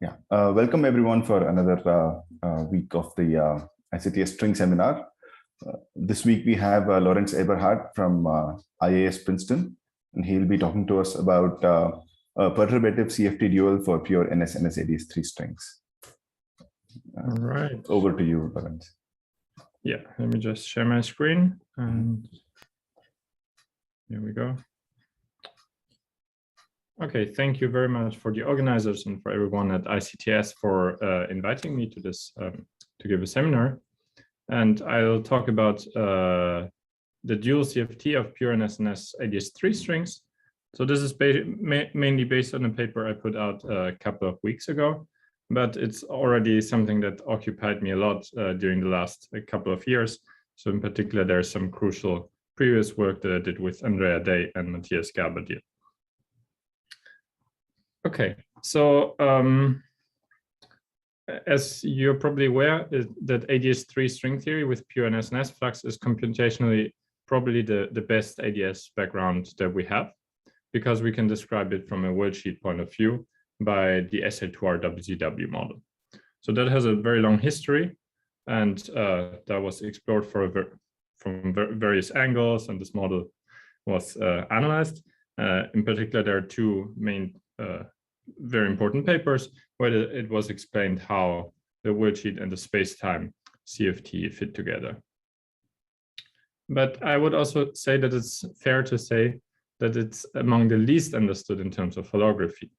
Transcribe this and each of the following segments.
Yeah, welcome everyone for another week of the ICTS String seminar. This week we have Lorenz Eberhardt from IAS Princeton, and he'll be talking to us about a perturbative CFT dual for pure NS-NS AdS3 strings. All right. Over to you, Lorenz. Yeah, let me just share my screen, and here we go. Okay, thank you very much for the organizers and for everyone at ICTS for inviting me to this to give a seminar. And I'll talk about the dual CFT of pure NS-NS AdS3 strings. So this is mainly based on a paper I put out a couple of weeks ago, but it's already something that occupied me a lot during the last couple of years. So in particular, there's some crucial previous work that I did with Andrea Day and Matthias Gabadier. Okay, so as you're probably aware, that AdS3 string theory with pure NS-NS flux is computationally probably the best AdS background that we have, because we can describe it from a worldsheet point of view by the SL2R WCW model. So that has a very long history, and that was explored from various angles, and this model was analyzed. In particular, there are two main very important papers where it was explained how the worldsheet and the spacetime CFT fit together. But I would also say that it's fair to say that it's among the least understood in terms of holography.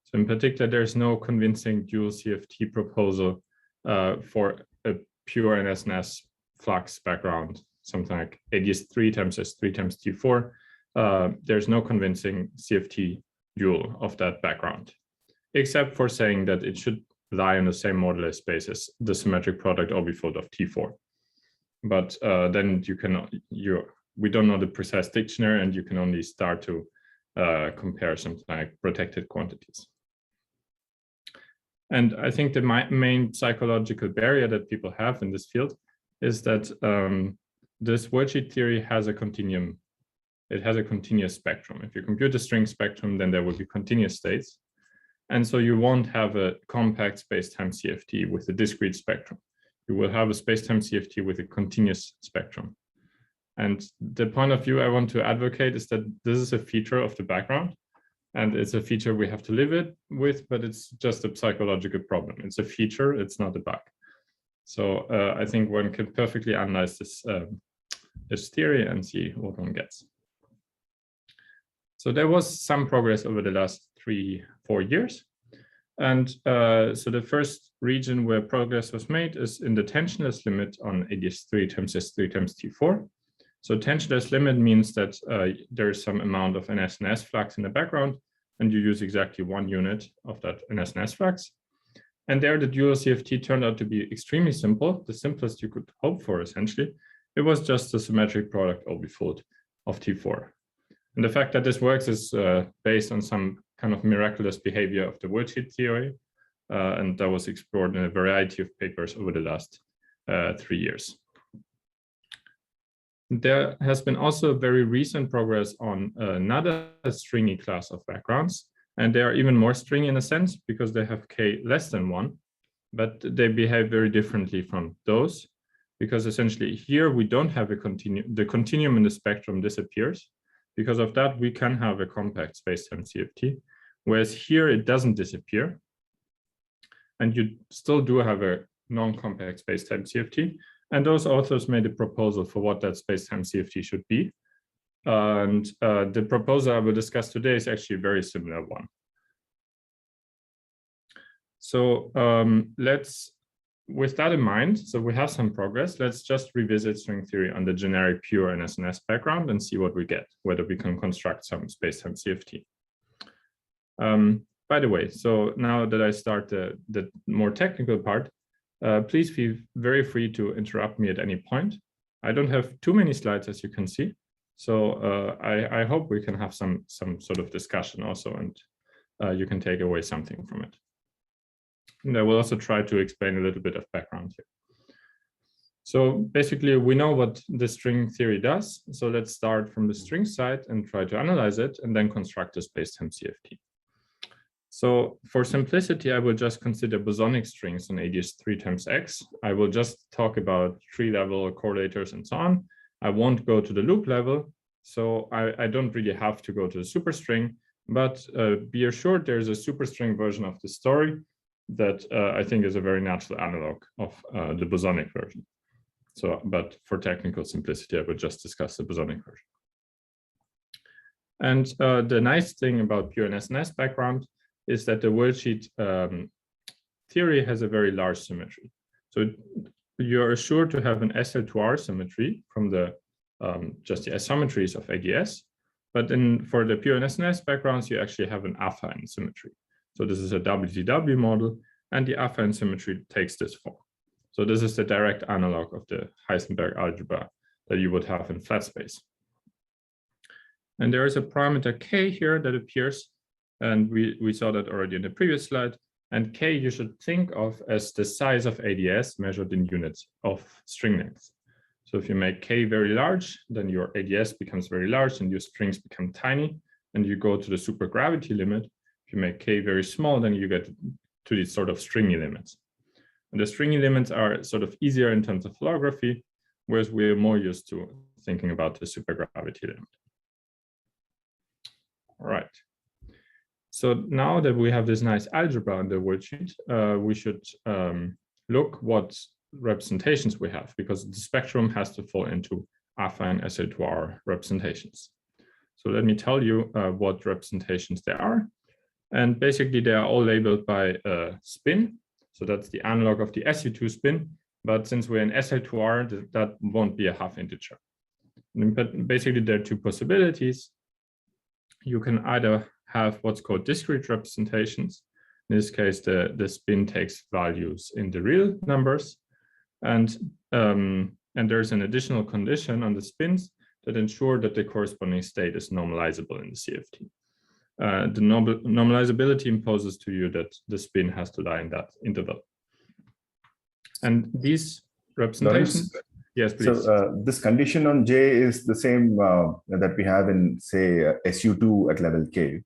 So in particular, there's no convincing dual CFT proposal for a pure NS-NS flux background, something like AdS3 times S3 times T4. There's no convincing CFT dual of that background, except for saying that it should lie in the same modular space as the symmetric product orbifold of T4. But then we don't know the precise dictionary, and you can only start to compare something like protected quantities. And I think the main psychological barrier that people have in this field is that this worldsheet theory has a continuum. It has a continuous spectrum. If you compute a string spectrum, then there will be continuous states. And so you won't have a compact spacetime CFT with a discrete spectrum. You will have a spacetime CFT with a continuous spectrum. And the point of view I want to advocate is that this is a feature of the background, and it's a feature we have to live with, but it's just a psychological problem. It's a feature, it's not a bug. So I think one can perfectly analyze this theory and see what one gets. So there was some progress over the last 3-4 years. And so the first region where progress was made is in the tensionless limit on AdS3 times S3 times T4. So tensionless limit means that there is some amount of NS-NS flux in the background, and you use exactly 1 unit of that NS-NS flux. And there the dual CFT turned out to be extremely simple, the simplest you could hope for, essentially. It was just a symmetric product orbifold of T4. And the fact that this works is based on some kind of miraculous behavior of the worldsheet theory, and that was explored in a variety of papers over the last 3 years. There has been also very recent progress on another stringy class of backgrounds, and they are even more stringy in a sense because they have k less than 1, but they behave very differently from those, because essentially here we don't have a continuum. The continuum in the spectrum disappears. Because of that, we can have a compact spacetime CFT, whereas here it doesn't disappear. And you still do have a non-compact spacetime CFT. And those authors made a proposal for what that spacetime CFT should be. And the proposal I will discuss today is actually a very similar one. So with that in mind, so we have some progress. Let's just revisit string theory on the generic pure NS-NS background and see what we get, whether we can construct some spacetime CFT. By the way, so now that I start the more technical part, please feel very free to interrupt me at any point. I don't have too many slides, as you can see. So I hope we can have some sort of discussion also, and you can take away something from it. And I will also try to explain a little bit of background here. So basically, we know what the string theory does. So let's start from the string side and try to analyze it, and then construct a spacetime CFT. So for simplicity, I will just consider bosonic strings on AdS3 times X. I will just talk about tree-level correlators and so on. I won't go to the loop level, so I don't really have to go to the superstring, but be assured there's a superstring version of the story that I think is a very natural analog of the bosonic version. So, but for technical simplicity, I will just discuss the bosonic version. And the nice thing about pure NS-NS background is that the worldsheet theory has a very large symmetry. So you're assured to have an SL2R symmetry from the just the asymmetries of AdS, but then for the pure NS-NS backgrounds, you actually have an affine symmetry. So this is a WTW model, and the affine symmetry takes this form. So this is the direct analog of the Heisenberg algebra that you would have in flat space. And there is a parameter k here that appears, and we saw that already in the previous slide. And k you should think of as the size of AdS measured in units of string length. So if you make k very large, then your AdS becomes very large and your strings become tiny, and you go to the supergravity limit. If you make k very small, then you get to these sort of stringy limits. And the stringy limits are sort of easier in terms of holography, whereas we're more used to thinking about the supergravity limit. All right. So now that we have this nice algebra in the worldsheet, we should look what representations we have, because the spectrum has to fall into affine SL2R representations. So let me tell you what representations there are. And basically, they are all labeled by spin. So that's the analog of the SU2 spin. But since we're in SL2R, that won't be a half integer. But basically, there are two possibilities. You can either have what's called discrete representations. In this case, the spin takes values in the real numbers. And there's an additional condition on the spins that ensure that the corresponding state is normalizable in the CFT. The normalizability imposes to you that the spin has to lie in that interval. And these representations, Lorenz, yes, please. So this condition on J is the same that we have in, say, SU2 at level K,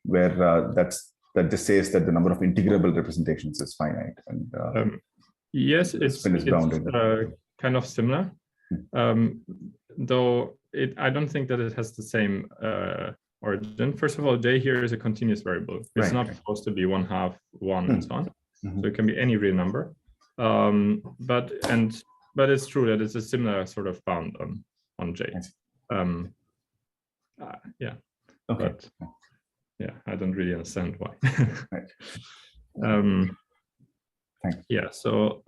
where that just says that the number of integrable representations is finite. And yes, it's kind of similar, though I don't think that it has the same origin. First of all, J here is a continuous variable. It's not supposed to be 1/2, 1, and so on. So it can be any real number. But it's true that it's a similar sort of bound on J. Yeah. Okay. But, yeah, I don't really understand why. Yeah. So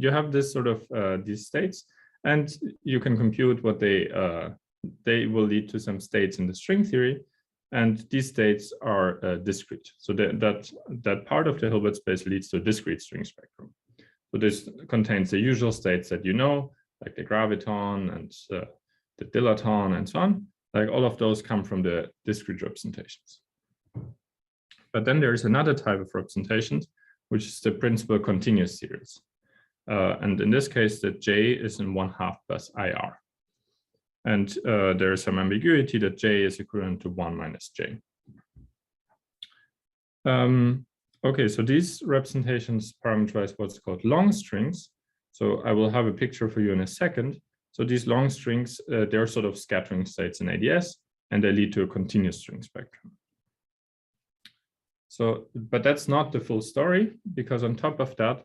you have this sort of these states, and you can compute what they will lead to some states in the string theory, and these states are discrete. So that part of the Hilbert space leads to a discrete string spectrum. So this contains the usual states that you know, like the graviton and the dilaton and so on. Like all of those come from the discrete representations. But then there's another type of representations, which is the principal continuous series. And in this case, the J is in 1/2 plus IR. And there is some ambiguity that J is equivalent to 1 minus J. Okay, so these representations parameterize what's called long strings. So I will have a picture for you in a second. So these long strings, they're sort of scattering states in AdS, and they lead to a continuous string spectrum. So, but that's not the full story, because on top of that,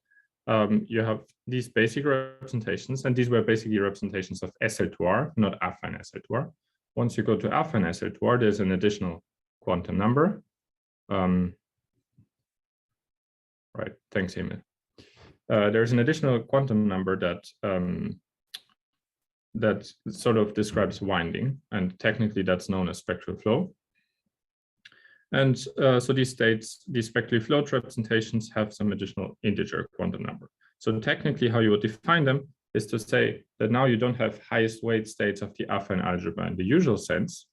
you have these basic representations, and these were basically representations of SL2R, not affine SL2R. Once you go to affine SL2R, there's an additional quantum number. Right, thanks, Emil. There's an additional quantum number that sort of describes winding, and technically that's known as spectral flow. And so these states, these spectrally flowed representations have some additional integer quantum number. So technically how you would define them is to say that now you don't have highest weight states of the affine algebra in the usual sense.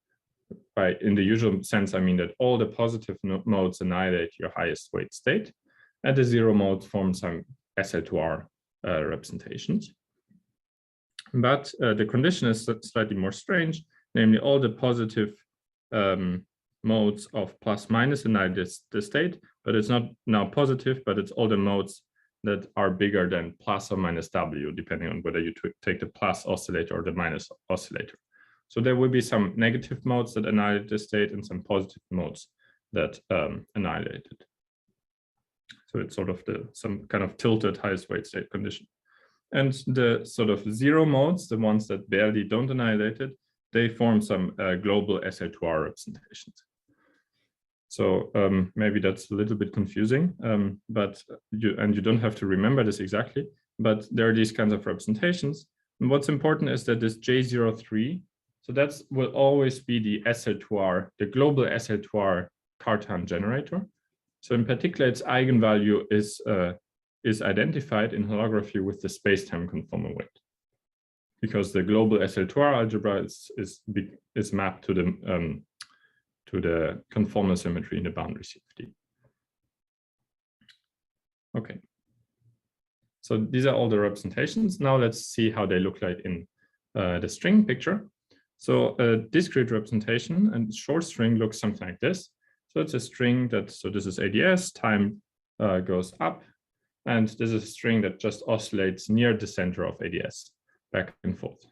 In the usual sense, I mean that all the positive modes annihilate your highest weight state, and the zero modes form some SL2R representations. But the condition is slightly more strange, namely all the positive modes of plus minus annihilated the state, but it's not now positive, but it's all the modes that are bigger than plus or minus W, depending on whether you take the plus oscillator or the minus oscillator. So there will be some negative modes that annihilate the state and some positive modes that annihilate it. So it's sort of some kind of tilted highest weight state condition. And the sort of zero modes, the ones that barely don't annihilate it, they form some global SL2R representations. So maybe that's a little bit confusing, but you don't have to remember this exactly, but there are these kinds of representations. And what's important is that this J03, so that will always be the SL2R, the global SL2R Cartan generator. So in particular, its eigenvalue is identified in holography with the spacetime conformal weight, because the global SL2R algebra is mapped to the conformal symmetry in the boundary CFT. Okay. So these are all the representations. Now let's see how they look like in the string picture. So a discrete representation and short string looks something like this. So it's a string so this is AdS, time goes up, and this is a string that just oscillates near the center of AdS, back and forth.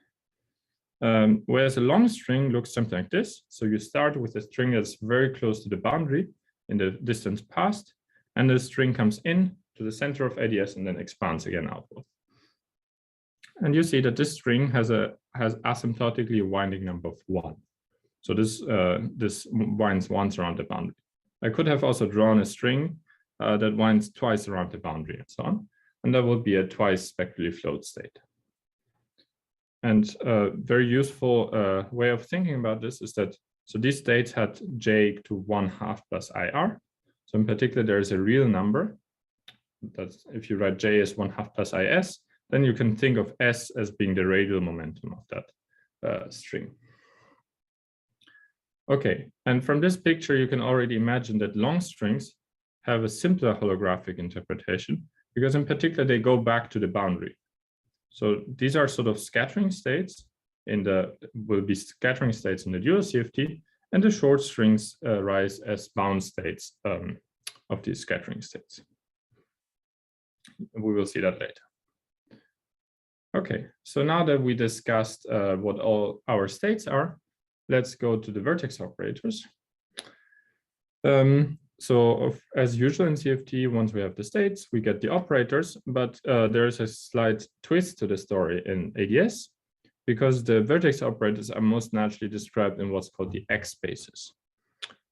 Whereas a long string looks something like this. So you start with a string that's very close to the boundary in the distance past, and the string comes in to the center of AdS and then expands again outward. And you see that this string has asymptotically a winding number of 1. So this winds once around the boundary. I could have also drawn a string that winds twice around the boundary and so on, and that would be a twice spectrally flowed state. And a very useful way of thinking about this is that, so these states had j to 1/2 plus IR. So in particular, there is a real number. That's if you write j as 1/2 plus IS, then you can think of S as being the radial momentum of that string. Okay, and from this picture, you can already imagine that long strings have a simpler holographic interpretation, because in particular, they go back to the boundary. So these are sort of scattering states will be scattering states in the dual CFT, and the short strings rise as bound states of these scattering states. We will see that later. Okay, so now that we discussed what all our states are, let's go to the vertex operators. As usual in CFT, once we have the states, we get the operators, but there is a slight twist to the story in AdS, because the vertex operators are most naturally described in what's called the X spaces.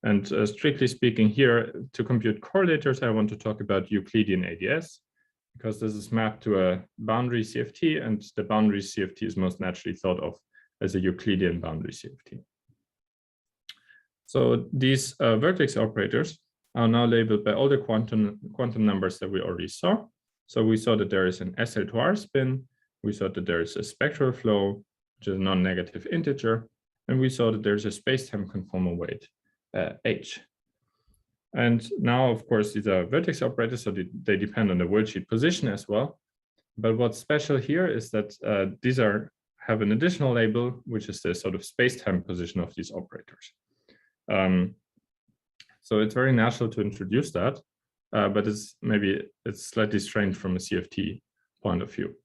And strictly speaking here, to compute correlators, I want to talk about Euclidean AdS, because this is mapped to a boundary CFT, and the boundary CFT is most naturally thought of as a Euclidean boundary CFT. So these vertex operators are now labeled by all the quantum numbers that we already saw. So we saw that there is an SL2R spin, we saw that there is a spectral flow, which is a non-negative integer, and we saw that there's a spacetime conformal weight, H. And now, of course, these are vertex operators, so they depend on the worldsheet position as well. But what's special here is that these have an additional label, which is the sort of spacetime position of these operators. So it's very natural to introduce that, but it's slightly strange from a CFT point of view.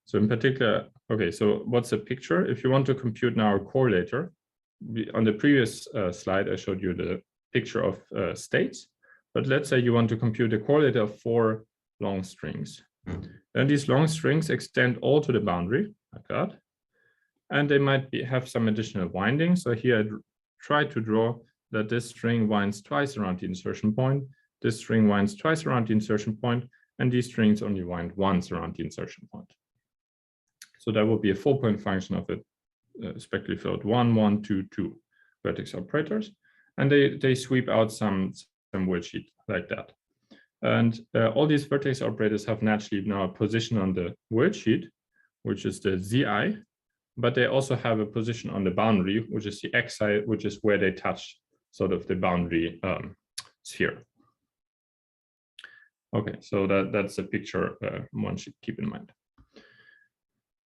So in particular, okay, so what's the picture? If you want to compute now a correlator, on the previous slide, I showed you the picture of states, but let's say you want to compute a correlator of 4 long strings. Then these long strings extend all to the boundary, like that, and they might have some additional winding. So here I try to draw that this string winds twice around the insertion point, this string winds twice around the insertion point, and these strings only wind once around the insertion point. So that will be a 4-point function of it, spectrally flowed 1, 1, 2, 2 vertex operators, and they sweep out some worldsheet like that. And all these vertex operators have naturally now a position on the worldsheet, which is the Zi, but they also have a position on the boundary, which is the Xi, which is where they touch sort of the boundary sphere. Okay, so that's a picture one should keep in mind.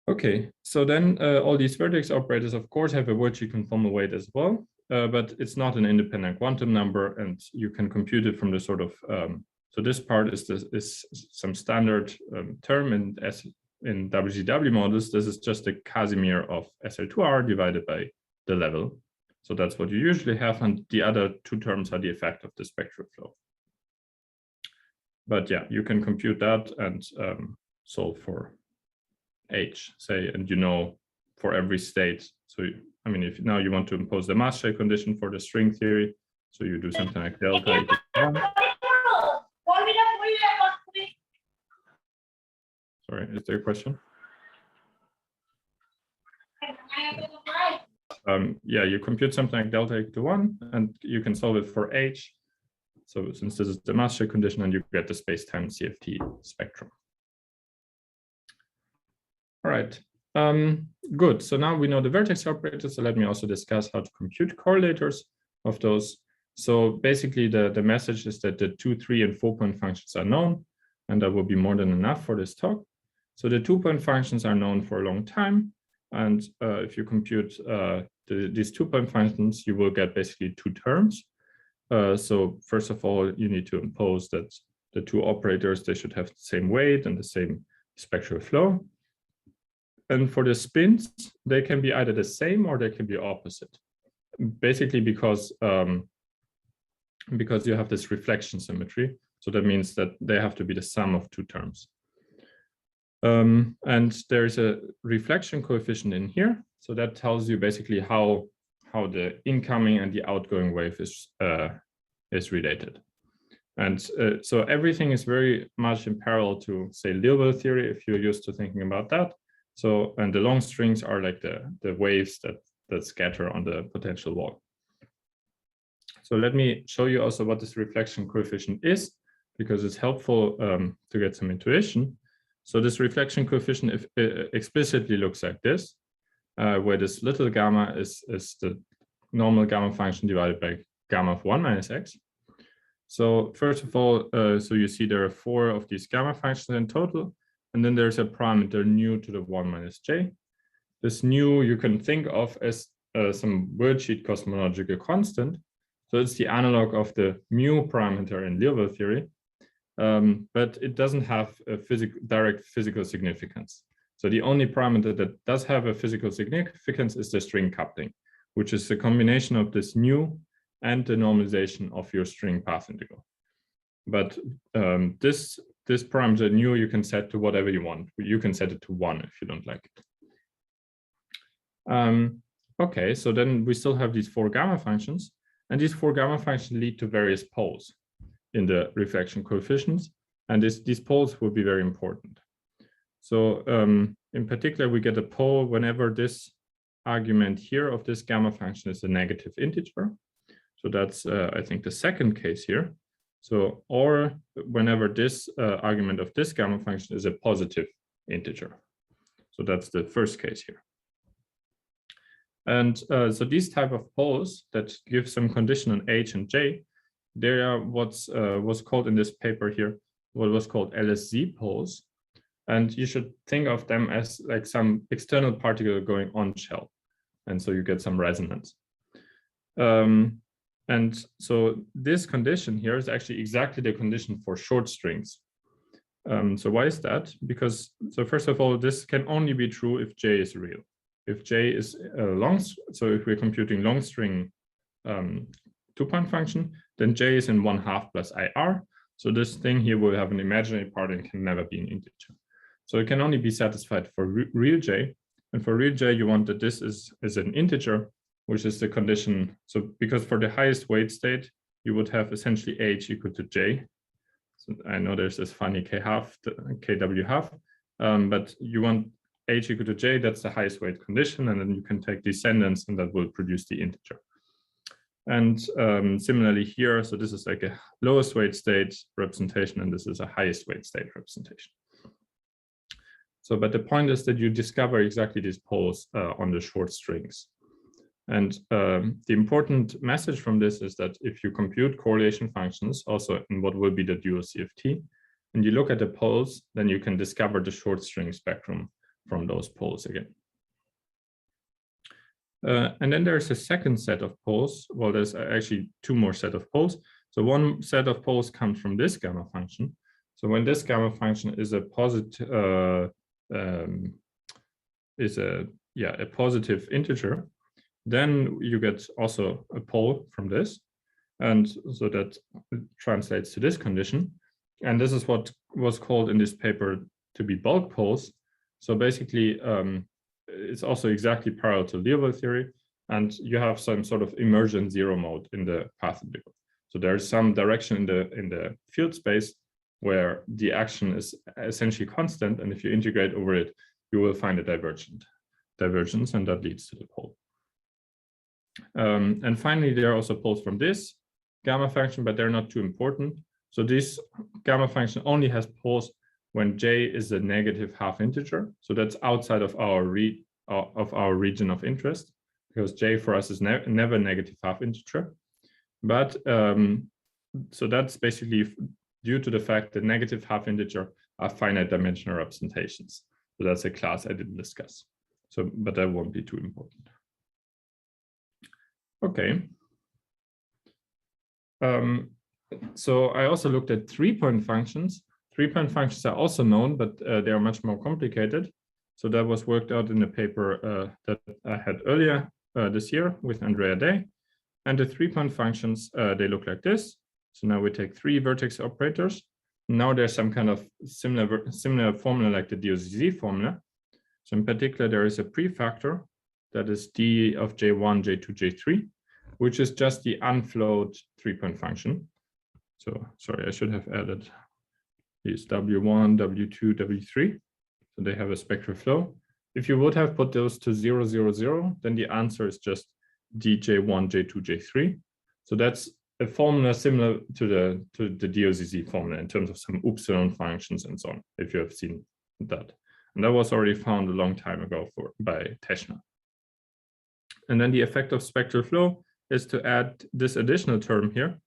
Okay, so then all these vertex operators, of course, have a worldsheet conformal weight as well. but it's not an independent quantum number, and you can compute it from the sort of, so this part is some standard term in WGW models. This is just a Casimir of SL2R divided by the level. So that's what you usually have, and the other two terms are the effect of the spectral flow. But yeah, you can compute that and solve for H, say, and you know for every state. So I mean, if now you want to impose the mass shell condition for the string theory, so you do something like delta equals 1. Sorry, is there a question? Yeah, you compute something like delta equal to 1, and you can solve it for H. So since this is the mass shell condition, and you get the space-time CFT spectrum. All right, good. So now we know the vertex operators. So let me also discuss how to compute correlators of those. So basically, the message is that the 2, 3, and 4-point functions are known, and that will be more than enough for this talk. So the 2-point functions are known for a long time. And if you compute these 2-point functions, you will get basically two terms. So first of all, you need to impose that the two operators, they should have the same weight and the same spectral flow. And for the spins, they can be either the same or they can be opposite. Basically because you have this reflection symmetry. So that means that they have to be the sum of two terms. And there's a reflection coefficient in here. So that tells you basically how the incoming and the outgoing wave is related. And so everything is very much in parallel to, say, Liouville theory, if you're used to thinking about that. So, and the long strings are like the waves that scatter on the potential wall. So let me show you also what this reflection coefficient is, because it's helpful to get some intuition. So this reflection coefficient explicitly looks like this, where this little gamma is the normal gamma function divided by gamma of 1 minus x. So first of all, so you see there are 4 of these gamma functions in total, and then there's a parameter nu to the 1 minus j. This nu you can think of as some worldsheet cosmological constant. So it's the analog of the mu parameter in Liouville theory. But it doesn't have a direct physical significance. So the only parameter that does have a physical significance is the string coupling, which is a combination of this nu and the normalization of your string path integral. But this parameter nu you can set to whatever you want. You can set it to 1 if you don't like it. Okay, so then we still have these 4 gamma functions, and these 4 gamma functions lead to various poles in the reflection coefficients, and these poles will be very important. So in particular, we get a pole whenever this argument here of this gamma function is a negative integer. So that's, I think, the second case here. So, or whenever this argument of this gamma function is a positive integer. So that's the first case here. And so these type of poles that give some condition on H and J, they are what's was called in this paper here, what was called LSZ poles. And you should think of them as like some external particle going on shell. And so you get some resonance. And so this condition here is actually exactly the condition for short strings. So why is that? Because, so first of all, this can only be true if J is real. If J is long, so if we're computing long string 2-point function, then J is in 1/2 plus IR. So this thing here will have an imaginary part and can never be an integer. So it can only be satisfied for real J. And for real J, you want that this is an integer, which is the condition. So because for the highest weight state, you would have essentially H equal to J. So I know there's this funny KW half, but you want H equal to J, that's the highest weight condition. And then you can take descendants and that will produce the integer. And similarly here, so this is like a lowest weight state representation, and this is a highest weight state representation. So, but the point is that you discover exactly these poles on the short strings. And the important message from this is that if you compute correlation functions, also in what will be the dual CFT, and you look at the poles, then you can discover the short string spectrum from those poles again. And then there's a second set of poles. Well, there's actually two more set of poles. So one set of poles comes from this gamma function. So when this gamma function is a positive, a positive integer, then you get also a pole from this. And so that translates to this condition. And this is what was called in this paper to be bulk poles. So basically, it's also exactly parallel to Liouville theory. And you have some sort of immersion zero mode in the path integral. So there's some direction in the field space where the action is essentially constant. And if you integrate over it, you will find a divergence, and that leads to the pole. And finally, there are also poles from this gamma function, but they're not too important. So this gamma function only has poles when j is a negative half integer. So that's outside of our region of interest, because j for us is never negative half integer. But so that's basically due to the fact that negative half integer are finite dimensional representations. So that's a class I didn't discuss. So, but that won't be too important. Okay. So I also looked at 3-point functions. 3-point functions are also known, but they are much more complicated. So that was worked out in a paper that I had earlier this year with Andrea Day. And the 3-point functions, they look like this. So now we take 3 vertex operators. Now there's some kind of similar formula like the DOCZ formula. So in particular, there is a prefactor that is d of j1, j2, j3, which is just the unflowed 3-point function. So sorry, I should have added these w1, w2, w3. So they have a spectral flow. If you would have put those to 0, 0, 0, then the answer is just dj1, j2, j3. So that's a formula similar to the DOCZ formula in terms of some upsilon functions and so on, if you have seen that. And that was already found a long time ago by Teschner. And then the effect of spectral flow is to add this additional term here.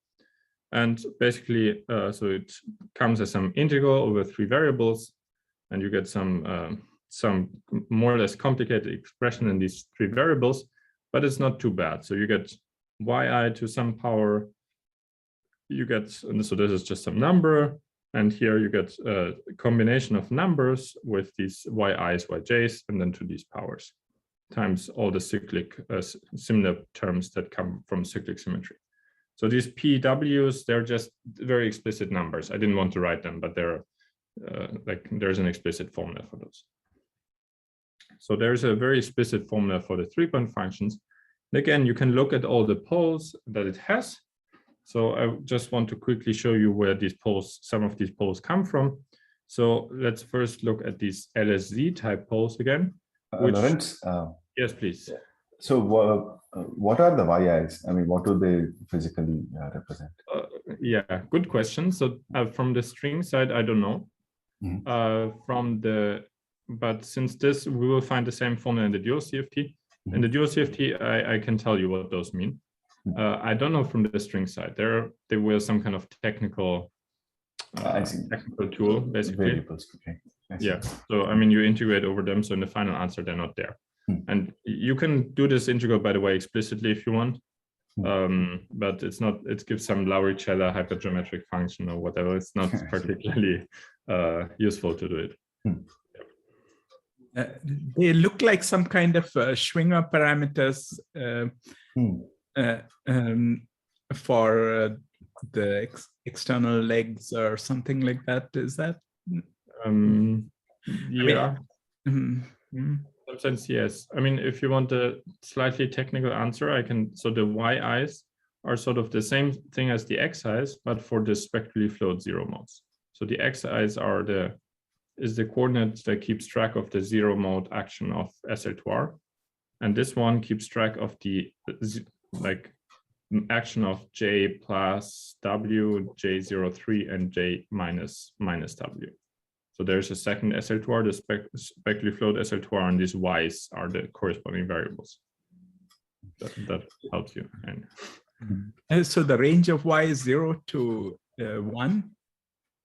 And basically, so it comes as some integral over 3 variables, and you get some more or less complicated expression in these 3 variables, but it's not too bad. So you get yi to some power, you get, and so this is just some number, and here you get a combination of numbers with these yi's, yj's, and then to these powers, times all the cyclic similar terms that come from cyclic symmetry. So these PWs, they're just very explicit numbers. I didn't want to write them, but they're like there's an explicit formula for those. So there's a very explicit formula for the 3-point functions. And again, you can look at all the poles that it has. So I just want to quickly show you where these poles, some of these poles come from. So let's first look at these LSZ type poles again. Lorenz, yes, please. So what are the yi's? I mean, what do they physically represent? Yeah, good question. So from the string side, I don't know. Mm-hmm. But since this, we will find the same formula in the dual CFT. Mm-hmm. In the dual CFT, I can tell you what those mean. I don't know from the string side. There were some kind of technical tool, basically. Variables, okay. Yeah. So I mean, you integrate over them. So in the final answer, they're not there. And you can do this integral, by the way, explicitly if you want. But it's not. It gives some Lauricella hypergeometric function or whatever. It's not particularly useful to do it. They look like some kind of Schwinger parameters for the external legs or something like that. Is that? Yeah. In some sense, yes. I mean, if you want a slightly technical answer, I can. So the yi's are sort of the same thing as the xi's, but for the spectrally flowed zero modes. So the xi's are the coordinate that keeps track of the zero mode action of SL2R, and this one keeps track of the action of J plus W, J03, and J minus W. So there's a second SL2R, the spectrally flowed SL2R, and these y's are the corresponding variables. That helps you. So the range of y is 0 to 1?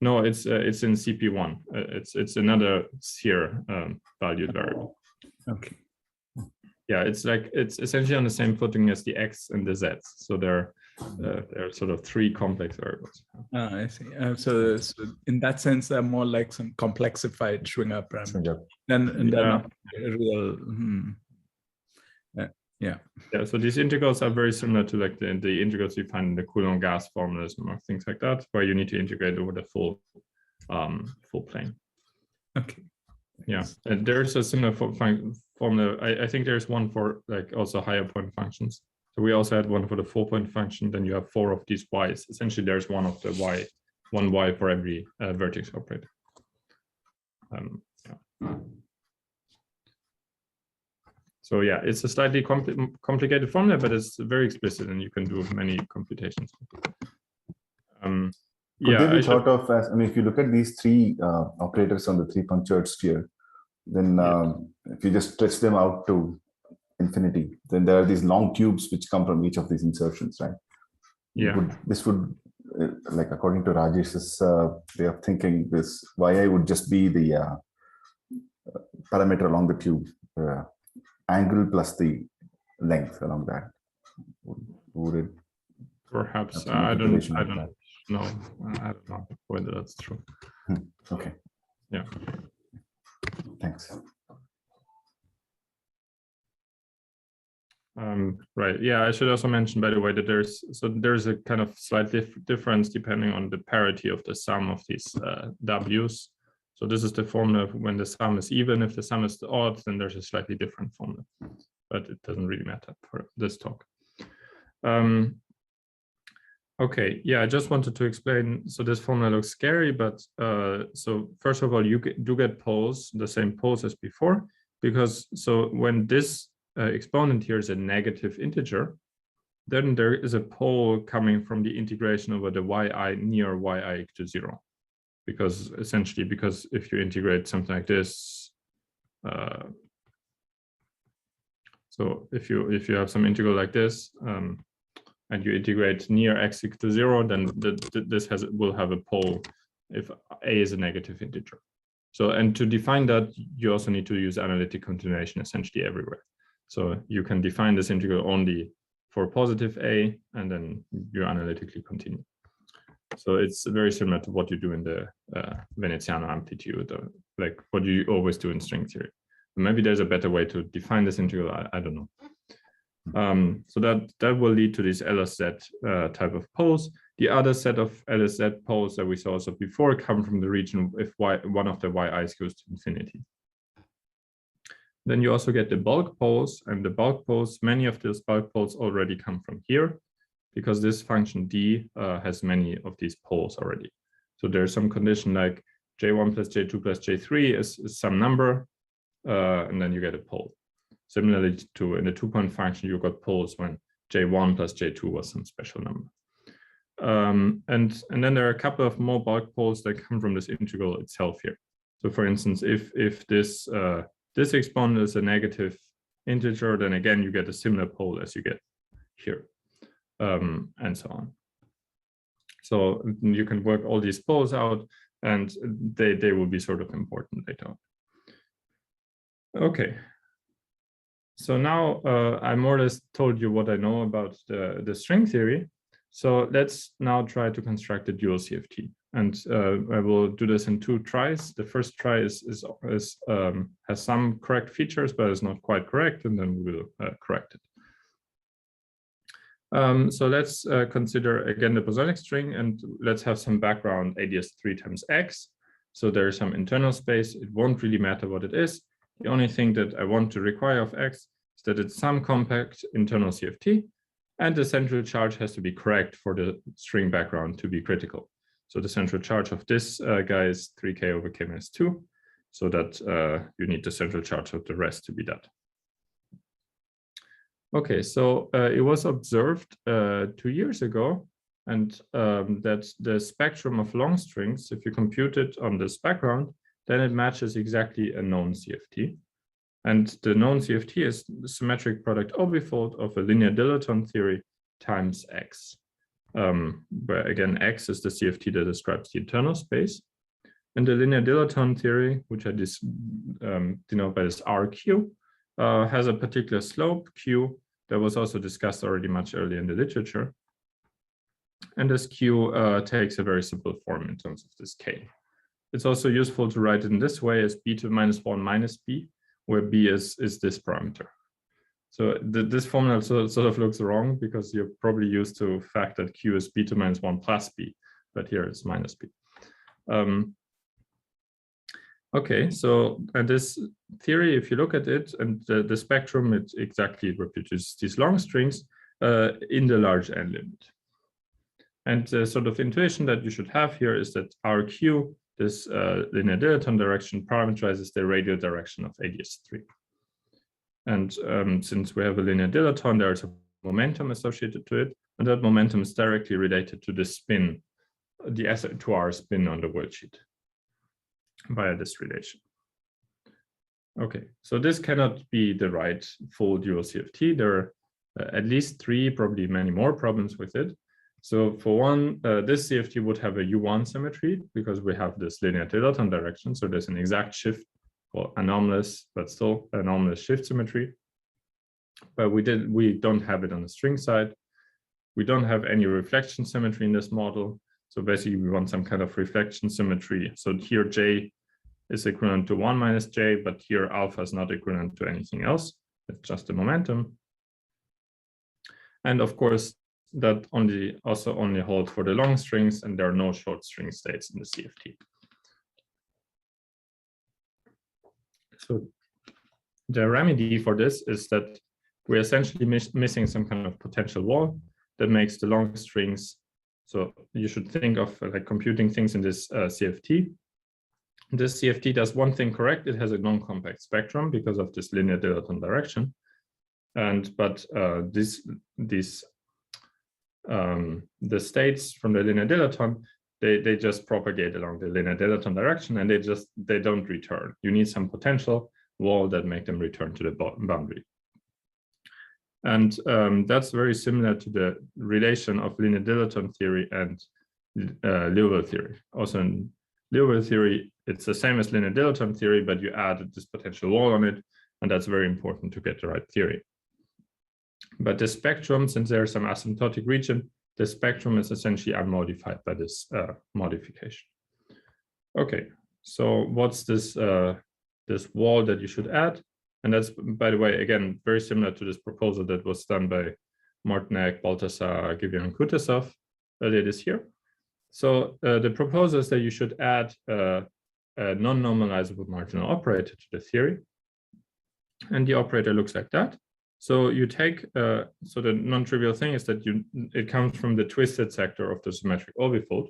No, it's in CP1. It's another sphere valued variable. Okay. yeah, it's essentially on the same footing as the x and the z's. So they're sort of three complex variables. I see. So in that sense, they're more like some complexified Schwinger parameter. Then they're not real. Yeah. So these integrals are very similar to like the integrals you find in the Coulomb gas formalism or things like that, where you need to integrate over the full plane. Okay. Yeah, and there's a similar formula. I think there's one for like also higher point functions. So we also had one for the 4-point function. Then you have 4 of these y's. Essentially, there's one of the one y for every vertex operator. Yeah. So yeah, it's a slightly complicated formula, but it's very explicit, and you can do many computations. Could they be thought of as, I mean, if you look at these three operators on the 3-punctured sphere, then if you just stretch them out to infinity, then there are these long tubes which come from each of these insertions, right? Yeah. This would, like according to Rajesh's way of thinking, this yi would just be the parameter along the tube, angle plus the length along that. Would it? Perhaps I don't know. I don't know whether that's true. Okay. Yeah. Thanks. Right. Yeah, I should also mention, by the way, that there's a kind of slight difference depending on the parity of the sum of these W's. So this is the formula when the sum is even. If the sum is odd, then there's a slightly different formula, but it doesn't really matter for this talk. Okay, yeah, I just wanted to explain. So this formula looks scary, but so first of all, you do get poles, the same poles as before, because so when this exponent here is a negative integer, then there is a pole coming from the integration over the yi near yi equal to 0. Because essentially, because if you integrate something like this, so if you have some integral like this, and you integrate near x equal to 0, then this will have a pole if a is a negative integer. So, and to define that, you also need to use analytic continuation essentially everywhere. So you can define this integral only for positive a, and then you analytically continue. So it's very similar to what you do in the Veneziano amplitude, like what you always do in string theory. Maybe there's a better way to define this integral. I don't know. So that will lead to this LSZ type of poles. The other set of LSZ poles that we saw also before come from the region if one of the yi's goes to infinity. Then you also get the bulk poles, and the bulk poles, many of those bulk poles already come from here, because this function d has many of these poles already. So there's some condition like j1 plus j2 plus j3 is some number, and then you get a pole. Similarly to in the 2-point function, you got poles when j1 plus j2 was some special number. And then there are a couple of more bulk poles that come from this integral itself here. So for instance, if this this exponent is a negative integer, then again you get a similar pole as you get here, and so on. So you can work all these poles out, and they will be sort of important later on. Okay. So now I more or less told you what I know about the string theory. So let's now try to construct a dual CFT. And I will do this in 2 tries. The first try has some correct features, but is not quite correct, and then we will correct it. So let's consider again the bosonic string, and let's have some background AdS3 times x. So there's some internal space. It won't really matter what it is. The only thing that I want to require of x is that it's some compact internal CFT, and the central charge has to be correct for the string background to be critical. So the central charge of this guy is 3k over k minus 2, so that you need the central charge of the rest to be that. Okay, so it was observed 2 years ago, and that the spectrum of long strings, if you compute it on this background, then it matches exactly a known CFT. And the known CFT is the symmetric product orbifold of a linear dilaton theory times x, where again, x is the CFT that describes the internal space. And the linear dilaton theory, which I denote by this RQ, has a particular slope, Q, that was also discussed already much earlier in the literature. And this Q takes a very simple form in terms of this K. It's also useful to write it in this way as b to the minus 1 minus b, where b is this parameter. So this formula sort of looks wrong because you're probably used to the fact that Q is b to the minus 1 plus b, but here it's minus b. Okay, so this theory, if you look at it and the spectrum, it exactly reproduces these long strings in the large n limit. And the sort of intuition that you should have here is that RQ, this linear dilaton direction, parameterizes the radial direction of AdS3. And since we have a linear dilaton, there's a momentum associated to it, and that momentum is directly related to the spin, the S2R spin on the worldsheet via this relation. Okay, so this cannot be the right full dual CFT. There are at least 3, probably many more problems with it. So for one, this CFT would have a U1 symmetry because we have this linear dilaton direction. So there's an exact shift, well, anomalous, but still anomalous shift symmetry. But we don't have it on the string side. We don't have any reflection symmetry in this model. So basically we want some kind of reflection symmetry. So here J is equivalent to 1 minus J, but here alpha is not equivalent to anything else. It's just a momentum. And of course, that also only holds for the long strings, and there are no short string states in the CFT. So the remedy for this is that we're essentially missing some kind of potential wall that makes the long strings. So you should think of like computing things in this CFT. This CFT does one thing correct. It has a non-compact spectrum because of this linear dilaton direction. But the states from the linear dilaton, they just propagate along the linear dilaton direction, and they don't return. You need some potential wall that make them return to the boundary. And that's very similar to the relation of linear dilaton theory and Liouville theory. Also in Liouville theory, it's the same as linear dilaton theory, but you add this potential wall on it, and that's very important to get the right theory. But the spectrum, since there's some asymptotic region, the spectrum is essentially unmodified by this modification. Okay, so what's this this wall that you should add? And that's, by the way, again, very similar to this proposal that was done by Martinek, Baltasar, Givian, and Kutesov earlier this year. So the proposal is that you should add a non-normalizable marginal operator to the theory. And the operator looks like that. So you take, so the non-trivial thing is that it comes from the twisted sector of the symmetric orbifold.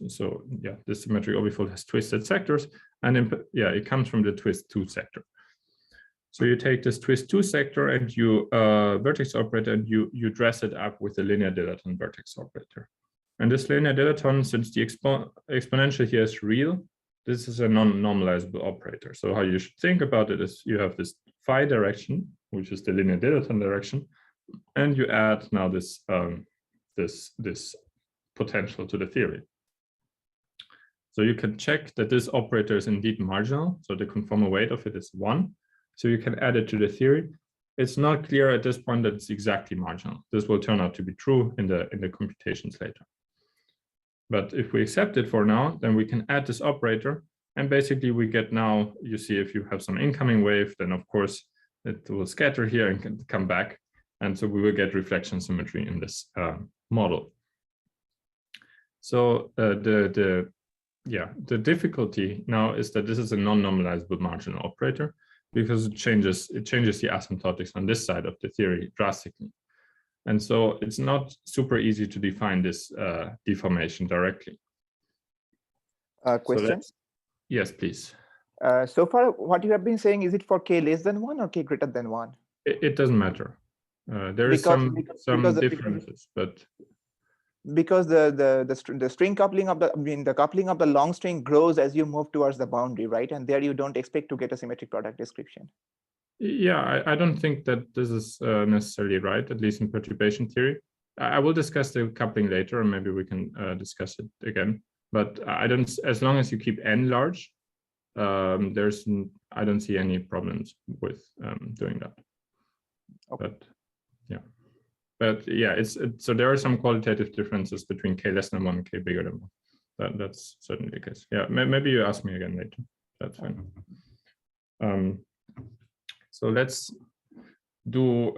So yeah, the symmetric orbifold has twisted sectors, and it comes from the twist 2 sector. So you take this twist 2 sector and you vertex operator, and you dress it up with the linear dilaton vertex operator. And this linear dilaton, since the exponential here is real, this is a non-normalizable operator. So how you should think about it is you have this phi direction, which is the linear dilaton direction, and you add now this this potential to the theory. So you can check that this operator is indeed marginal. So the conformal weight of it is 1. So you can add it to the theory. It's not clear at this point that it's exactly marginal. This will turn out to be true in the computations later. But if we accept it for now, then we can add this operator. And basically we get now, you see, if you have some incoming wave, then of course it will scatter here and can come back. And so we will get reflection symmetry in this model. So the difficulty now is that this is a non-normalizable marginal operator, because it changes the asymptotics on this side of the theory drastically. And so it's not super easy to define this deformation directly. Question? So yes, please. So far, what you have been saying, is it for k less than 1 or k greater than 1? It doesn't matter. There is some differences, but because the string coupling of the coupling of the long string grows as you move towards the boundary, right? And there you don't expect to get a symmetric product description. Yeah, I don't think that this is necessarily right, at least in perturbation theory. I will discuss the coupling later, and maybe we can discuss it again. But I don't, as long as you keep n large, I don't see any problems with doing that. Okay. But yeah, so there are some qualitative differences between k less than 1 and k bigger than 1. That's certainly the case. Yeah, maybe you ask me again later. That's fine. So let's do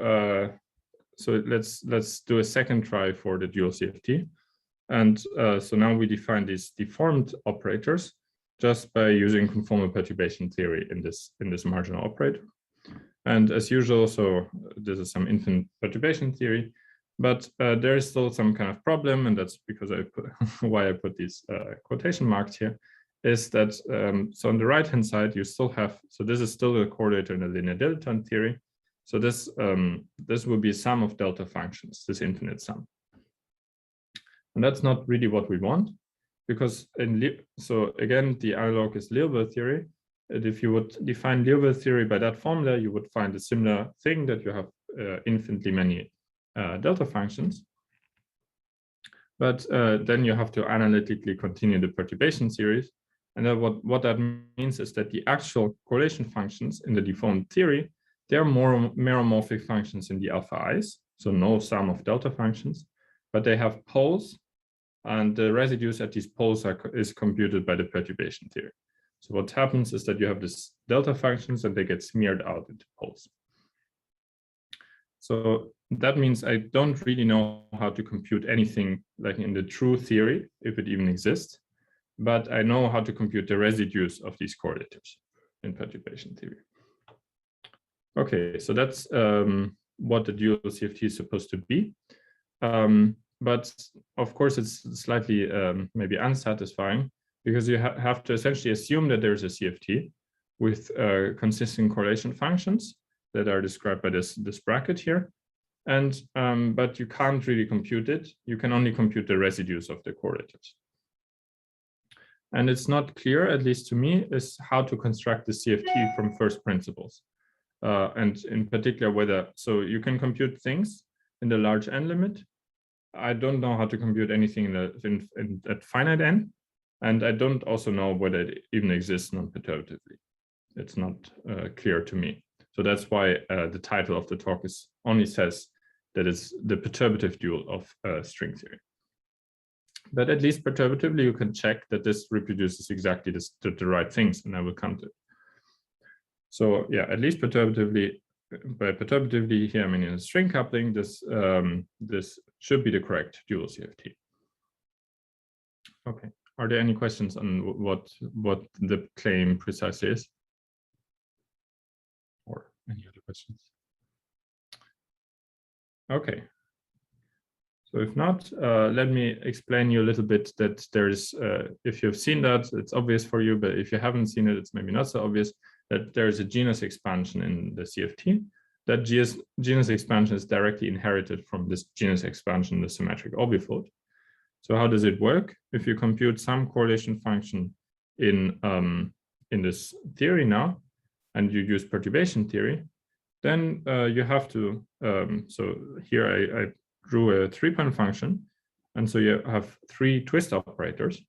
let's do a second try for the dual CFT. And so now we define these deformed operators just by using conformal perturbation theory in this marginal operator. And as usual, so this is some infinite perturbation theory, but there is still some kind of problem, and that's because why I put these quotation marks here, is that so on the right-hand side you still have, so this is still a correlator in the linear dilaton theory. So this will be sum of delta functions, this infinite sum. And that's not really what we want, because so again, the analog is Liouville theory. And if you would define Liouville theory by that formula, you would find a similar thing, that you have infinitely many delta functions. But then you have to analytically continue the perturbation series. And then what that means is that the actual correlation functions in the deformed theory, they are more meromorphic functions in the alpha i's, so no sum of delta functions, but they have poles, and the residues at these poles is computed by the perturbation theory. So what happens is that you have this delta functions and they get smeared out into poles. So that means I don't really know how to compute anything like in the true theory, if it even exists, but I know how to compute the residues of these correlators in perturbation theory. Okay, so that's what the dual CFT is supposed to be. But of course, it's slightly maybe unsatisfying, because you have to essentially assume that there's a CFT with consistent correlation functions that are described by this bracket here. And but you can't really compute it. You can only compute the residues of the correlators. And it's not clear, at least to me, is how to construct the CFT from first principles. And in particular, whether, so you can compute things in the large n limit. I don't know how to compute anything at finite n. And I don't also know whether it even exists non-perturbatively. It's not clear to me. So that's why the title of the talk only says that it's the perturbative dual of string theory. But at least perturbatively, you can check that this reproduces exactly the right things, and I will come to it. So yeah, at least perturbatively, by perturbatively here, I mean in a string coupling, this should be the correct dual CFT. Okay. Are there any questions on what the claim precisely is? Or any other questions? Okay. So if not, let me explain you a little bit that there's, if you've seen that, it's obvious for you, but if you haven't seen it, it's maybe not so obvious, that there's a genus expansion in the CFT. That genus expansion is directly inherited from this genus expansion in the symmetric orbifold. So how does it work? If you compute some correlation function in this theory now, and you use perturbation theory, then you have to, so here I drew a 3-point function. And so you have 3 twist operators.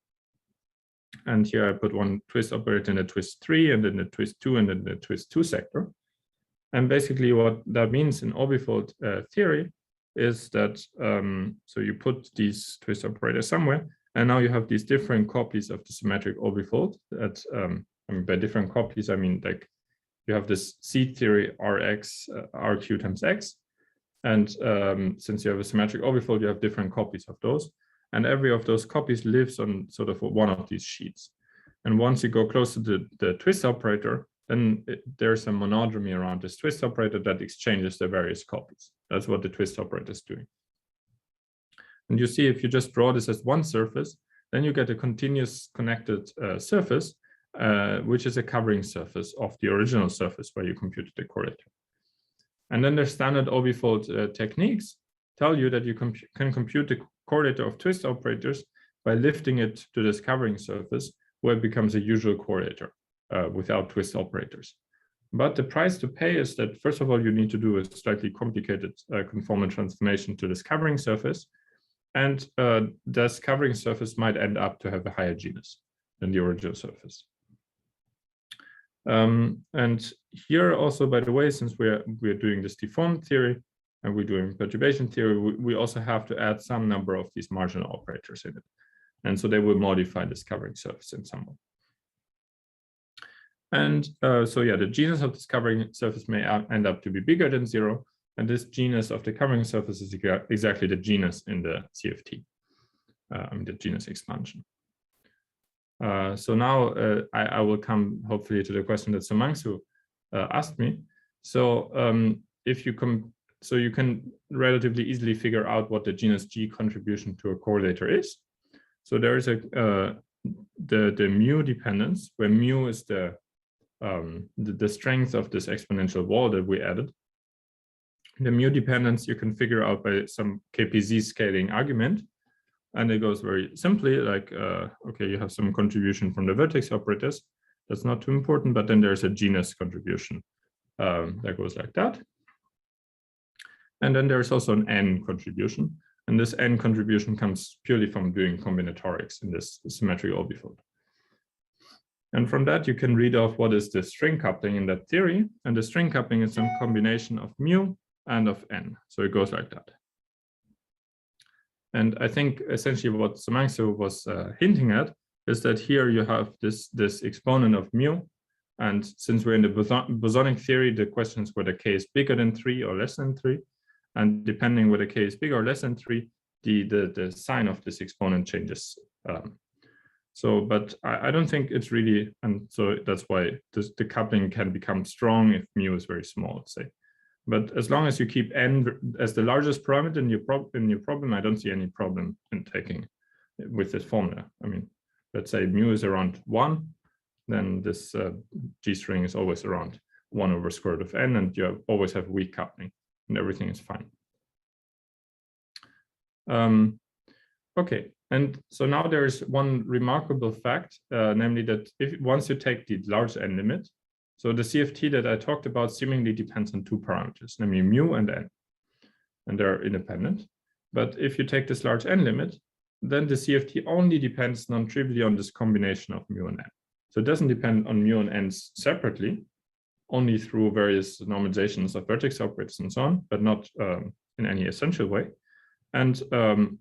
And here I put one twist operator in the twist 3, and then the twist 2, and then the twist 2 sector. And basically what that means in orbifold theory is that, so you put these twist operators somewhere, and now you have these different copies of the symmetric orbifold. That, I mean, by different copies, I mean like you have this seed theory Rx, Rq times x. And since you have a symmetric orbifold, you have different copies of those. And every of those copies lives on sort of one of these sheets. And once you go close to the twist operator, then there's a monodromy around this twist operator that exchanges the various copies. That's what the twist operator is doing. And you see, if you just draw this as one surface, then you get a continuous connected surface, which is a covering surface of the original surface where you computed the correlator. And then the standard orbifold techniques tell you that you can compute the correlator of twist operators by lifting it to this covering surface, where it becomes a usual correlator without twist operators. But the price to pay is that, first of all, you need to do a slightly complicated conformal transformation to this covering surface. And this covering surface might end up to have a higher genus than the original surface. And here also, by the way, since we're doing this deformed theory and we're doing perturbation theory, we also have to add some number of these marginal operators in it. And so they will modify this covering surface in some way. And so yeah, the genus of this covering surface may end up to be bigger than 0. And this genus of the covering surface is exactly the genus in the CFT, the genus expansion. So now I will come hopefully to the question that Sumangsu asked me. So if you so you can relatively easily figure out what the genus G contribution to a correlator is. So there is the mu dependence, where mu is the strength of this exponential wall that we added. The mu dependence you can figure out by some KPZ scaling argument. And it goes very simply like, okay, you have some contribution from the vertex operators. That's not too important, but then there's a genus contribution that goes like that. And then there's also an N contribution. And this N contribution comes purely from doing combinatorics in this symmetric orbifold. And from that, you can read off what is the string coupling in that theory. And the string coupling is some combination of mu and of N. So it goes like that. And I think essentially what Sumangsu was hinting at is that here you have this exponent of mu. And since we're in the bosonic theory, the question is whether k is bigger than 3 or less than 3. And depending whether k is bigger or less than 3, the sign of this exponent changes. But I don't think it's really, and so that's why the coupling can become strong if mu is very small, say. But as long as you keep n as the largest parameter in your problem, I don't see any problem in taking with this formula. I mean, let's say mu is around 1, then this G string is always around 1 over square root of n, and you always have weak coupling, and everything is fine. Okay, and so now there is one remarkable fact, namely that once you take the large n limit, so the CFT that I talked about seemingly depends on 2 parameters, namely mu and n, and they're independent. But if you take this large n limit, then the CFT only depends non-trivially on this combination of mu and n. So it doesn't depend on mu and n separately, only through various normalizations of vertex operators and so on, but not in any essential way. And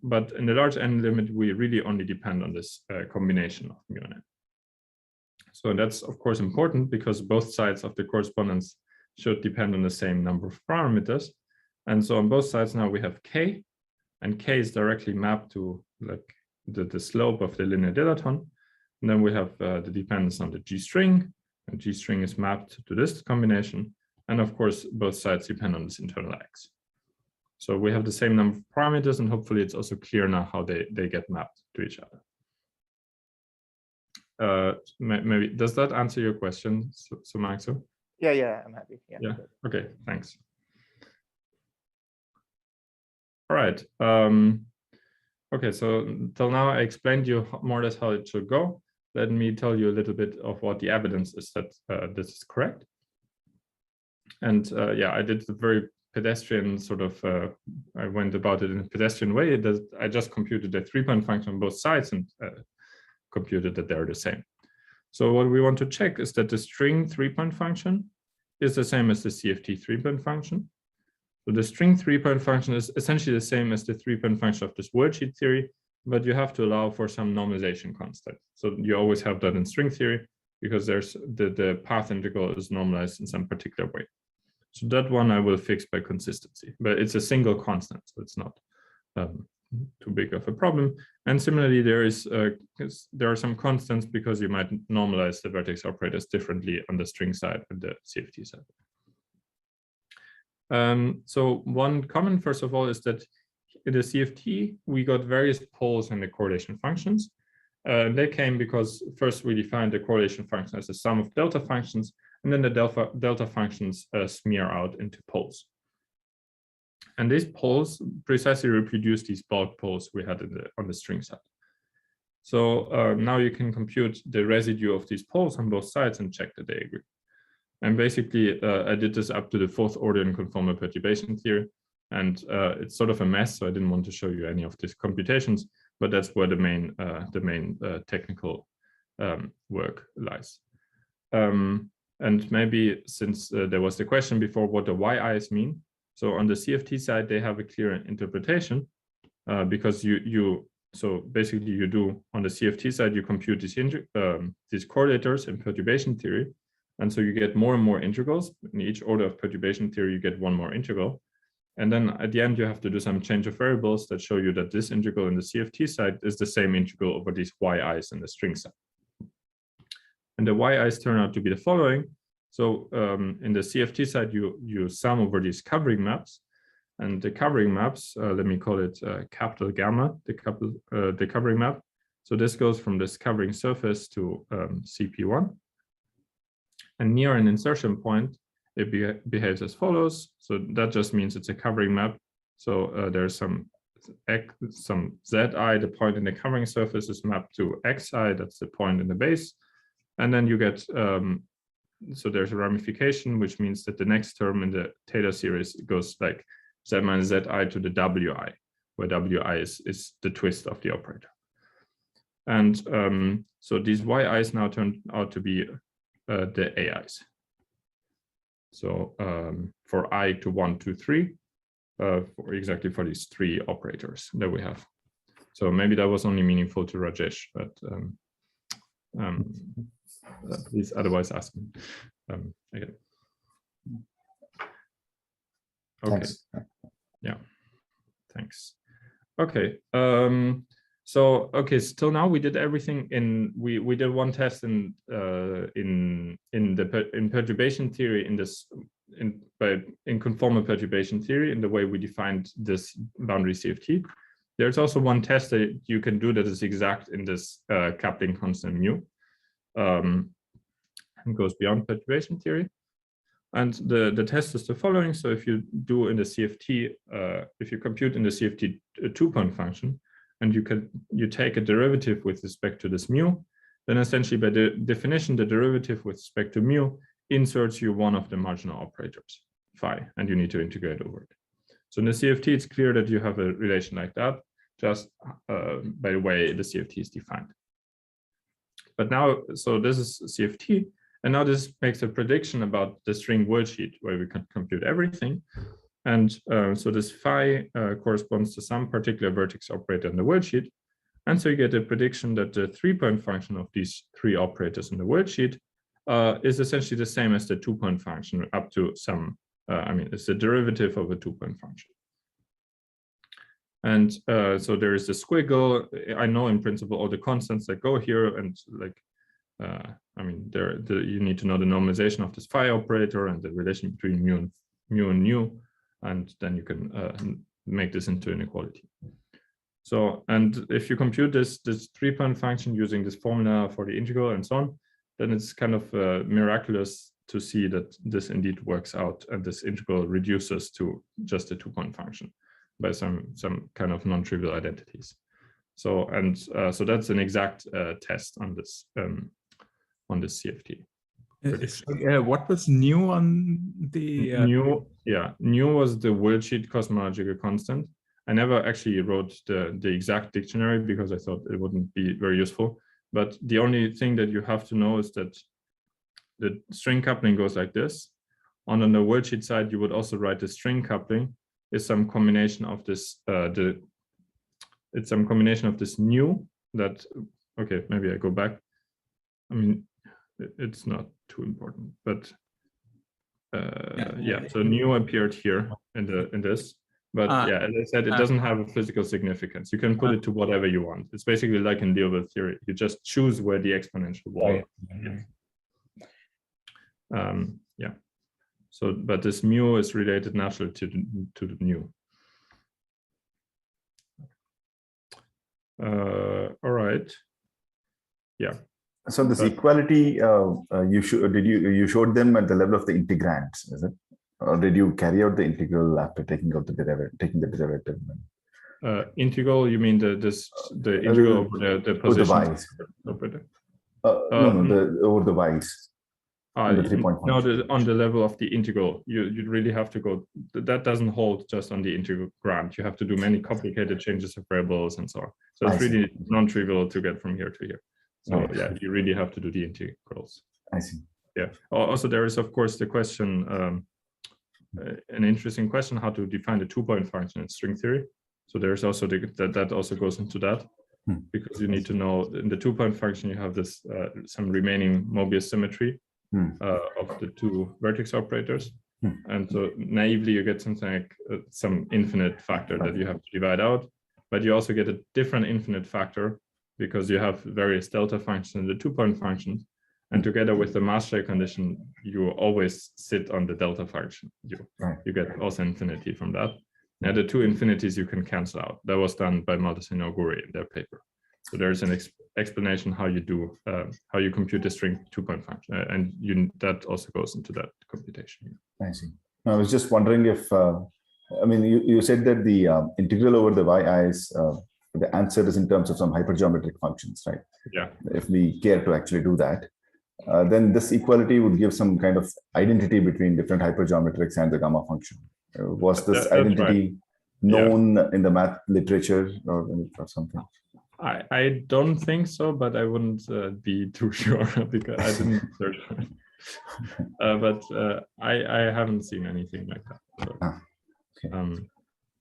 but in the large n limit, we really only depend on this combination of mu and n. So that's of course important because both sides of the correspondence should depend on the same number of parameters. And so on both sides now we have k, and k is directly mapped to like the slope of the linear dilaton. And then we have the dependence on the G string, and G string is mapped to this combination. And of course, both sides depend on this internal x. So we have the same number of parameters, and hopefully it's also clear now how they get mapped to each other. Maybe does that answer your question, Sumangsu? Yeah, I'm happy. Yeah. Okay, thanks. All right. Okay, so till now I explained you more or less how it should go. Let me tell you a little bit of what the evidence is that this is correct. And yeah, I did the very pedestrian sort of, I went about it in a pedestrian way. I just computed the 3-point function on both sides and computed that they're the same. So what we want to check is that the string 3-point function is the same as the CFT 3-point function. So the string 3-point function is essentially the same as the 3-point function of this worldsheet theory, but you have to allow for some normalization constant. So you always have that in string theory because there's the path integral is normalized in some particular way. So that one I will fix by consistency, but it's a single constant, so it's not too big of a problem. And similarly, there are some constants because you might normalize the vertex operators differently on the string side and the CFT side. So one comment, first of all, is that in the CFT, we got various poles in the correlation functions. They came because first we defined the correlation function as a sum of delta functions, and then the delta functions smear out into poles. And these poles precisely reproduce these bulk poles we had on the string side. So now you can compute the residue of these poles on both sides and check that they agree. And basically, I did this up to the 4th order in conformal perturbation theory. And it's sort of a mess, so I didn't want to show you any of these computations, but that's where the main technical work lies. And maybe since there was the question before what the yi's mean, so on the CFT side they have a clear interpretation because so basically you do on the CFT side you compute these correlators in perturbation theory, and so you get more and more integrals. In each order of perturbation theory you get one more integral, and then at the end you have to do some change of variables that show you that this integral in the CFT side is the same integral over these yi's in the string side. And the yi's turn out to be the following. So in the CFT side, you sum over these covering maps, and the covering maps, let me call it capital gamma, the covering map. So this goes from this covering surface to CP1. And near an insertion point, it behaves as follows. So that just means it's a covering map. So there's some zi, the point in the covering surface is mapped to xi, that's the point in the base. And then you get, so there's a ramification, which means that the next term in the Taylor series goes like z minus zi to the wi, where wi is the twist of the operator. And so these yi's now turn out to be the ai's. So for I to 1, 2, 3, exactly for these three operators that we have. So maybe that was only meaningful to Rajesh, but please otherwise ask me. Again. Okay. Thanks. Yeah. Thanks. Okay. So okay. So now we did everything in. We did one test in perturbation theory in conformal perturbation theory in the way we defined this boundary CFT. There's also one test that you can do that is exact in this coupling constant mu. And goes beyond perturbation theory. And the test is the following. So if you do in the CFT, if you compute in the CFT a 2-point function, and you take a derivative with respect to this mu, then essentially by the definition, the derivative with respect to mu inserts you one of the marginal operators, phi, and you need to integrate over it. So in the CFT, it's clear that you have a relation like that, just by the way the CFT is defined. But now, so this is CFT, and now this makes a prediction about the string worldsheet where we can compute everything. And so this phi corresponds to some particular vertex operator in the worldsheet. And so you get a prediction that the 3-point function of these three operators in the worldsheet is essentially the same as the 2-point function up to some, I mean, it's the derivative of a 2-point function. And so there is a squiggle. I know in principle all the constants that go here, and like, I mean, you need to know the normalization of this phi operator and the relation between mu and nu, and then you can make this into inequality. So, and if you compute this 3-point function using this formula for the integral and so on, then it's kind of miraculous to see that this indeed works out, and this integral reduces to just a 2-point function by some kind of non-trivial identities. So, and so that's an exact test on this CFT. What was new on the new was the worldsheet cosmological constant. I never actually wrote the exact dictionary because I thought it wouldn't be very useful. But the only thing that you have to know is that the string coupling goes like this. On the worldsheet side, you would also write the string coupling is some combination of this it's some combination of this nu that, okay, maybe I go back. I mean, it's not too important, but yeah, so nu appeared here in this, but yeah, as I said, it doesn't have a physical significance. You can put it to whatever you want. It's basically like in Liouville theory. You just choose where the exponential wall is. Yeah. So, but this mu is related naturally to the nu. All right. Yeah. So this equality, you showed them at the level of the integrands, is it? Or did you carry out the integral after taking out the derivative? Integral, you mean the integral over the position? Over the y's. No, on the level of the integral, you really have to go. That doesn't hold just on the integrand. You have to do many complicated changes of variables and so on. So it's really non-trivial to get from here to here. So yeah, you really have to do the integrals. I see. Yeah. Also, there is, of course, the question, an interesting question, how to define the 2-point function in string theory. So there's also that also goes into that, because you need to know in the 2-point function, you have this some remaining Mobius symmetry of the two vertex operators. And so naively, you get something like some infinite factor that you have to divide out, but you also get a different infinite factor because you have various delta functions in the 2-point function. And together with the master condition, you always sit on the delta function. You get also infinity from that. Now the two infinities you can cancel out. That was done by Maltese and Oguri in their paper. So there's an explanation how you do how you compute the string 2-point function, and that also goes into that computation. I see. I was just wondering if I mean you said that the integral over the y-i's the answer is in terms of some hypergeometric functions, right? Yeah. If we care to actually do that, then this equality would give some kind of identity between different hypergeometrics and the gamma function. Was this identity known in the math literature or something? I don't think so, but I wouldn't be too sure because I didn't search for it. But I haven't seen anything like that. So, okay.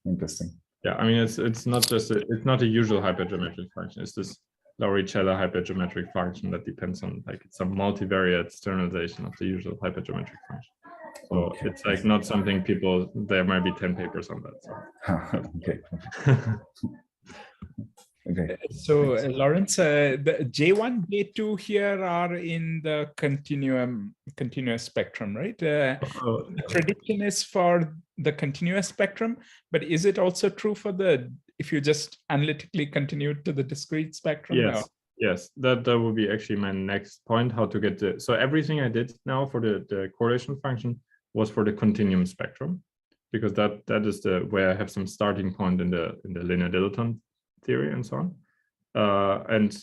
Interesting. Yeah, I mean it's not just it's not a usual hypergeometric function. It's this Lauricella hypergeometric function that depends on like some multivariate externalization of the usual hypergeometric function. So it's like not something people, there might be 10 papers on that. So. Okay. Okay. So Lorenz, the J1, J2 here are in the continuous spectrum, right? The prediction is for the continuous spectrum, but is it also true for if you just analytically continue to the discrete spectrum? Yes. Yes, that would be actually my next point, how to get so everything I did now for the correlation function was for the continuum spectrum, because that is where I have some starting point in the linear dilaton theory and so on. And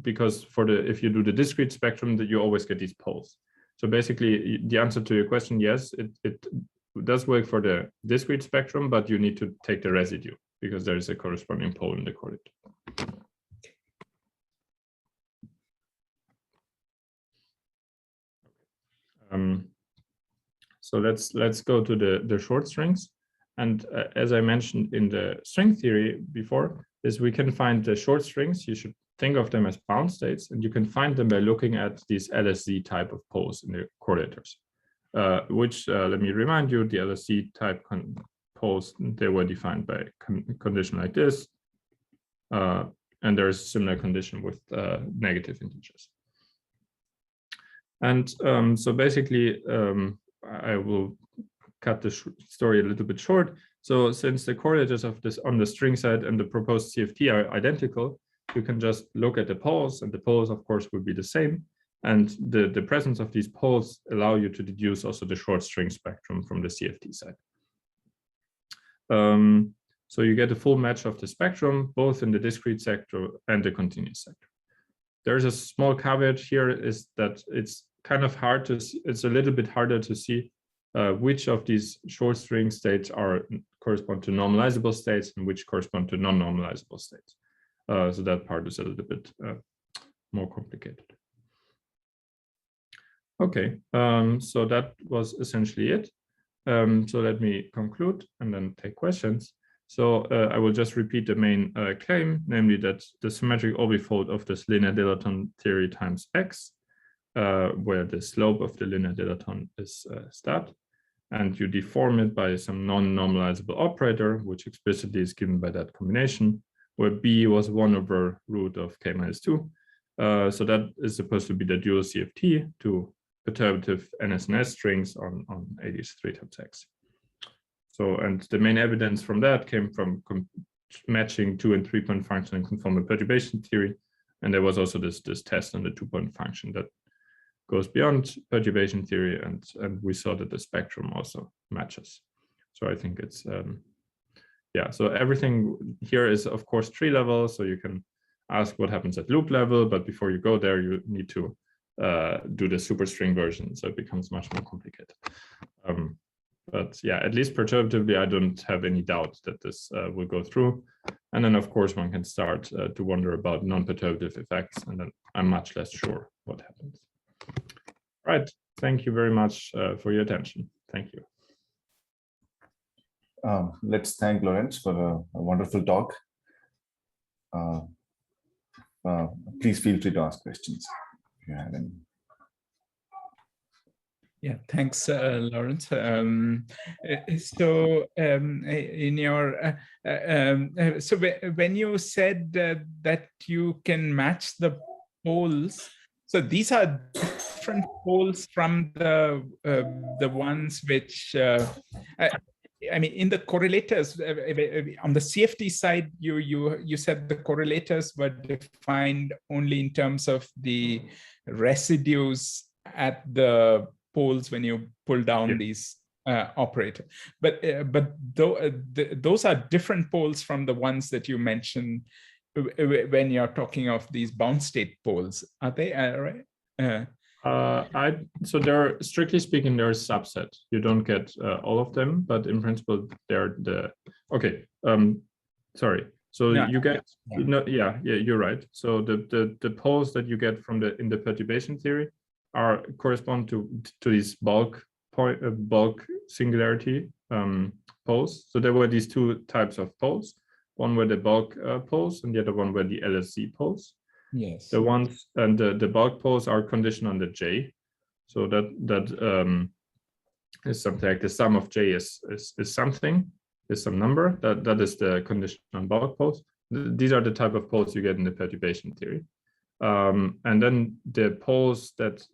because if you do the discrete spectrum, that you always get these poles. So basically the answer to your question, yes, it does work for the discrete spectrum, but you need to take the residue because there is a corresponding pole in the correlate. So let's go to the short strings. And as I mentioned in the string theory before, is we can find the short strings. You should think of them as bound states, and you can find them by looking at these LSZ type of poles in the correlators, which let me remind you, the LSZ type poles, they were defined by condition like this. And there's a similar condition with negative integers. And so basically, I will cut the story a little bit short. So since the correlators of this on the string side and the proposed CFT are identical, you can just look at the poles, and the poles, of course, would be the same. And the presence of these poles allow you to deduce also the short string spectrum from the CFT side. So you get a full match of the spectrum, both in the discrete sector and the continuous sector. There's a small caveat here, is that it's kind of hard to see, it's a little bit harder to see which of these short string states correspond to normalizable states and which correspond to non-normalizable states. So that part is a little bit more complicated. Okay, so that was essentially it. So let me conclude and then take questions. So I will just repeat the main claim, namely that the symmetric orbifold of this linear dilaton theory times X, where the slope of the linear dilaton is stat, and you deform it by some non-normalizable operator, which explicitly is given by that combination, where B was 1/root of k minus 2. So that is supposed to be the dual CFT to perturbative NS-NS strings on AdS3 times X. So, and the main evidence from that came from matching 2- and 3-point function and conformal perturbation theory. And there was also this test on the 2-point function that goes beyond perturbation theory, and we saw that the spectrum also matches. So I think it's, yeah, so everything here is, of course, tree level. So you can ask what happens at loop level, but before you go there, you need to do the superstring version. So it becomes much more complicated. But yeah, at least perturbatively, I don't have any doubt that this will go through. And then, of course, one can start to wonder about non-perturbative effects, and then I'm much less sure what happens. Right. Thank you very much for your attention. Thank you. Let's thank Lorenz for a wonderful talk. Please feel free to ask questions if you have any. Yeah, thanks, Lawrence. In your so when you said that you can match the poles, so these are different poles from the ones which I mean, in the correlators on the CFT side, you said the correlators were defined only in terms of the residues at the poles when you pull down these operator, but those are different poles from the ones that you mentioned when you're talking of these bound state poles, are they right? So they're, strictly speaking, they're a subset. You don't get all of them, but in principle, they're the okay. Sorry. So you get you're right. So the poles that you get from in the perturbation theory correspond to these bulk singularity poles. So there were these two types of poles. One were the bulk poles, and the other one were the LSZ poles. Yes. The ones and the bulk poles are conditioned on the J, so that is something like the sum of J is something, is some number. That is the condition on bulk poles. These are the type of poles you get in the perturbation theory, and then the poles that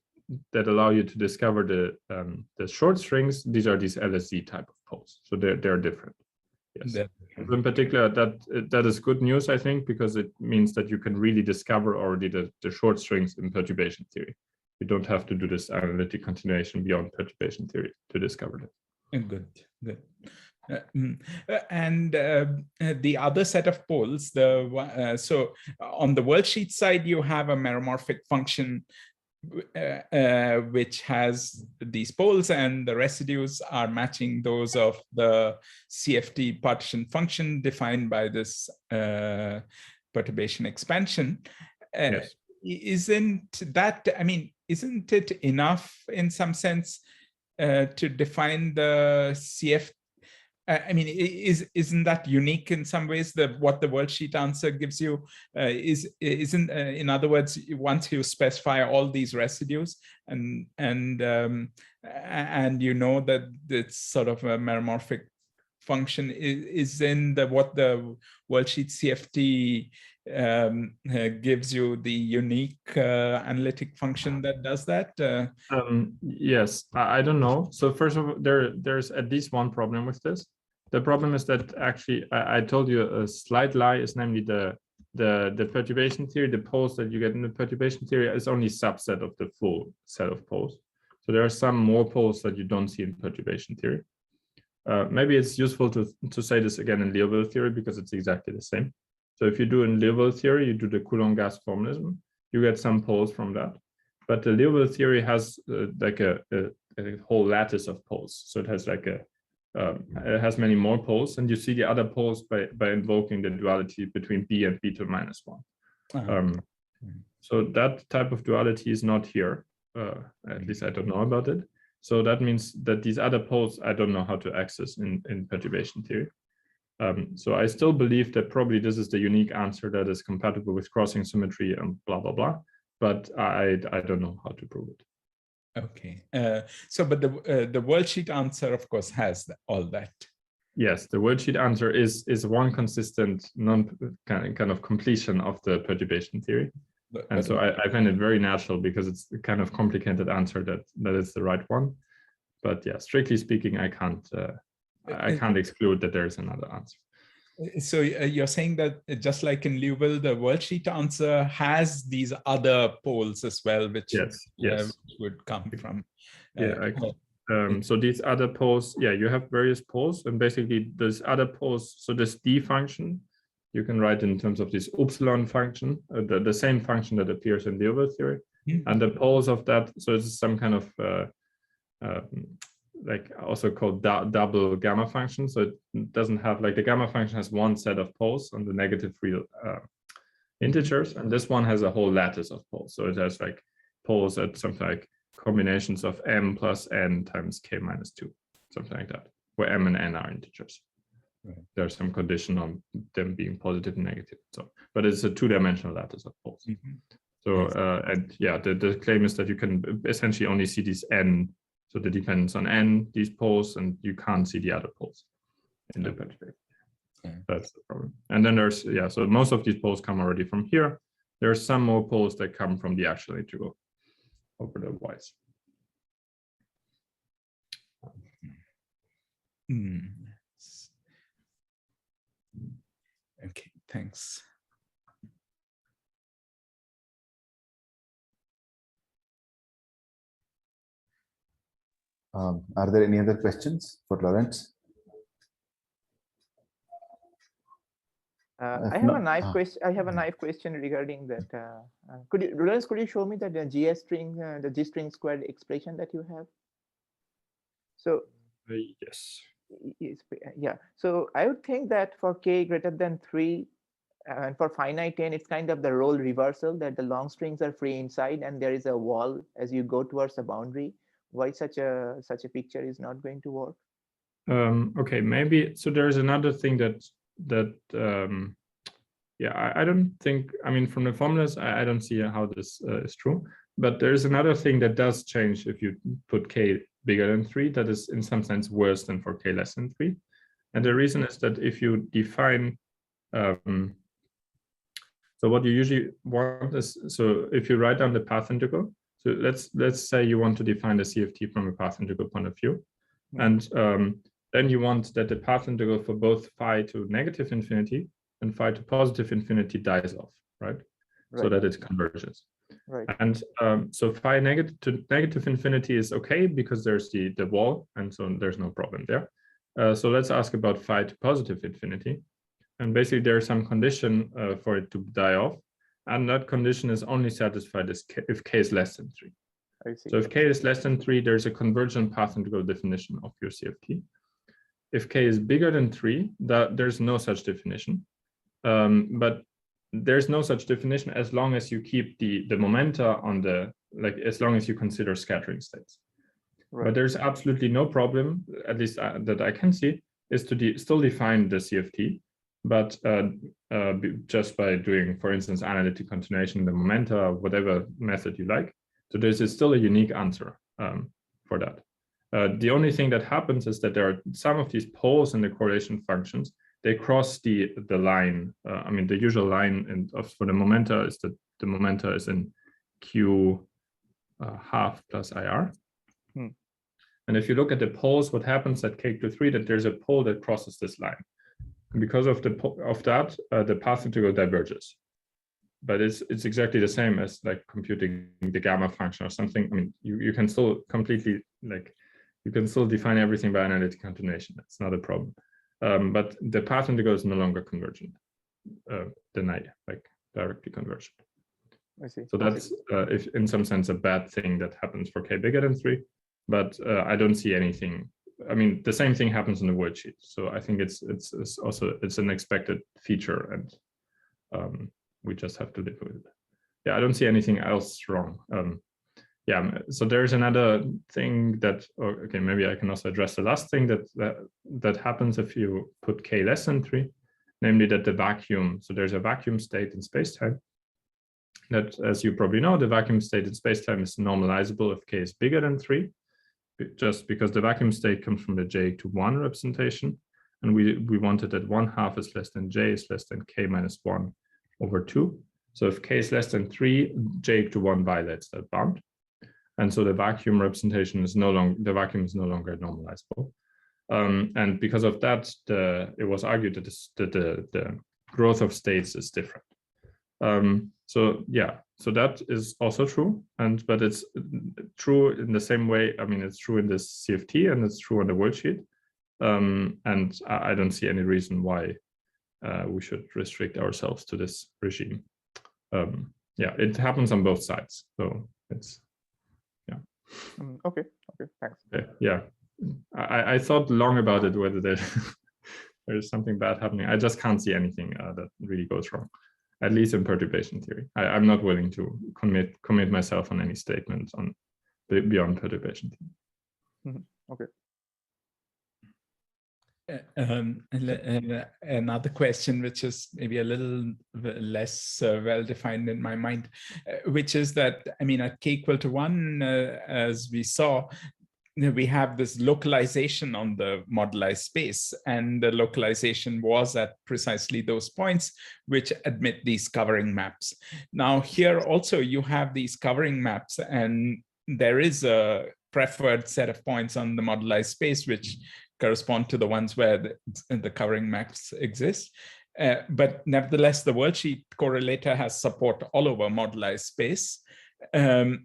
allow you to discover the short strings. These are these LSZ type of poles, so they're different. Yes. In particular, that is good news, I think, because it means that you can really discover already the short strings in perturbation theory. You don't have to do this analytic continuation beyond perturbation theory to discover them. Good. And the other set of poles, so on the worldsheet side, you have a meromorphic function which has these poles, and the residues are matching those of the CFT partition function defined by this perturbation expansion. Yes. Isn't that, I mean, isn't it enough in some sense to define the CFT? I mean, isn't that unique in some ways? What the worldsheet answer gives you isn't. In other words, once you specify all these residues and you know that it's sort of a meromorphic function is in what the worldsheet CFT gives you the unique analytic function that does that? Yes, I don't know. So first of all, there's at least one problem with this. The problem is that actually I told you a slight lie is namely the perturbation theory. The poles that you get in the perturbation theory is only a subset of the full set of poles. So there are some more poles that you don't see in perturbation theory. Maybe it's useful to say this again in Liouville theory because it's exactly the same. So if you do in Liouville theory, you do the Coulomb gas formalism, you get some poles from that. But the Liouville theory has like a whole lattice of poles. So it has like it has many more poles, and you see the other poles by invoking the duality between B and B to minus one. So that type of duality is not here. At least I don't know about it. So that means that these other poles, I don't know how to access in perturbation theory. So I still believe that probably this is the unique answer that is compatible with crossing symmetry and blah, blah, blah. But I don't know how to prove it. Okay. But the worldsheet answer, of course, has all that. Yes, the worldsheet answer is one consistent kind of completion of the perturbation theory. And so I find it very natural because it's the kind of complicated answer that is the right one. But yeah, strictly speaking, I can't exclude that there's another answer. So you're saying that just like in Liouville, the worldsheet answer has these other poles as well, which would come from. So these other poles, you have various poles, and basically these other poles. So this D function, you can write in terms of this upsilon function, the same function that appears in Liouville theory, and the poles of that. So it's some kind of like also called double gamma function. So it doesn't have, like, the gamma function has one set of poles on the negative real integers, and this one has a whole lattice of poles. So it has like poles at something like combinations of m plus n times k minus 2, something like that, where m and n are integers. Right. There's some condition on them being positive and negative. So, but it's a two-dimensional lattice of poles. So, and yeah, the claim is that you can essentially only see these n, so the dependence on n, these poles, and you can't see the other poles in the perturbation. That's the problem. And then there's, yeah, so most of these poles come already from here. There are some more poles that come from the actual integral over the y's. Okay, thanks. Are there any other questions for Lorenz? I have a naive question. I have a naive question regarding that. Lorenz, could you show me that the GS string, the G string squared expression that you have? So Yes. Yeah. So I would think that for k greater than 3 and for finite n, it's kind of the role reversal, that the long strings are free inside and there is a wall as you go towards the boundary. Why such a picture is not going to work? Okay, maybe. So there's another thing that yeah, I don't think, I mean, from the formulas, I don't see how this is true, but there's another thing that does change if you put k bigger than 3, that is in some sense worse than for k less than 3. And the reason is that if you define, so what you usually want is, so if you write down the path integral, so let's say you want to define the CFT from a path integral point of view, and then you want that the path integral for both phi to negative infinity and phi to positive infinity dies off, right? So that it converges. Right. And so phi to negative infinity is okay because there's the wall, and so there's no problem there. So let's ask about phi to positive infinity. And basically there's some condition for it to die off. And that condition is only satisfied if k is less than 3. I see. So if k is less than 3, there's a convergent path integral definition of your CFT. If k is bigger than 3, there's no such definition. But there's no such definition as long as you keep the momenta on the, like, as long as you consider scattering states. Right. But there's absolutely no problem, at least that I can see, is to still define the CFT, but just by doing, for instance, analytic continuation, the momenta, whatever method you like. So there's still a unique answer for that. The only thing that happens is that there are some of these poles in the correlation functions, they cross the line. I mean, the usual line for the momenta is that the momenta is in Q half plus IR. And if you look at the poles, what happens at k to 3, that there's a pole that crosses this line. And because of that, the path integral diverges. But it's exactly the same as like computing the gamma function or something. I mean, you can still completely, like, you can still define everything by analytic continuation. That's not a problem. But the path integral is no longer convergent, directly convergent. I see. So that's, if in some sense, a bad thing that happens for k bigger than 3. But I don't see anything. I mean, the same thing happens in the worldsheet. So I think it's an expected feature, and we just have to live with it. Yeah, I don't see anything else wrong. Yeah, so there's another thing that, okay, maybe I can also address the last thing that happens if you put k less than 3, namely that the vacuum, so there's a vacuum state in spacetime that, as you probably know, the vacuum state in spacetime is normalizable if k is bigger than 3, just because the vacuum state comes from the j to 1 representation, and we wanted that 1/2 is less than j is less than k minus 1 over 2. So if k is less than 3, j to 1 violates that bound. And so the vacuum representation is the vacuum is no longer normalizable. And because of that, it was argued that the growth of states is different. So yeah, so that is also true, but it's true in the same way. I mean, it's true in this CFT and it's true on the worldsheet. And I don't see any reason why we should restrict ourselves to this regime. Yeah, it happens on both sides. So it's, yeah. Okay, thanks. Yeah, I thought long about it, whether there's something bad happening. I just can't see anything that really goes wrong, at least in perturbation theory. I'm not willing to commit myself on any statement on beyond perturbation. Okay. Another question, which is maybe a little less well-defined in my mind, which is that, I mean, at k equal to 1, as we saw, we have this localization on the moduli space, and the localization was at precisely those points which admit these covering maps. Now here also you have these covering maps, and there is a preferred set of points on the moduli space which correspond to the ones where the covering maps exist. But nevertheless, the worldsheet correlator has support all over moduli space. I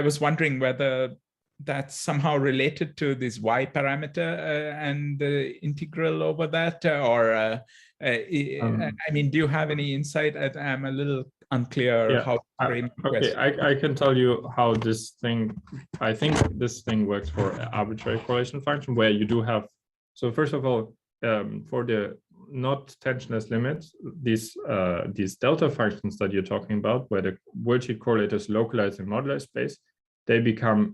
was wondering whether that's somehow related to this y parameter and the integral over that, or I mean, do you have any insight? I'm a little unclear how to frame the question. I can tell you how this thing, I think this thing works for arbitrary correlation function, where you do have, so first of all, for the not tensionless limits, these delta functions that you're talking about, where the worldsheet correlators localize in moduli space, they become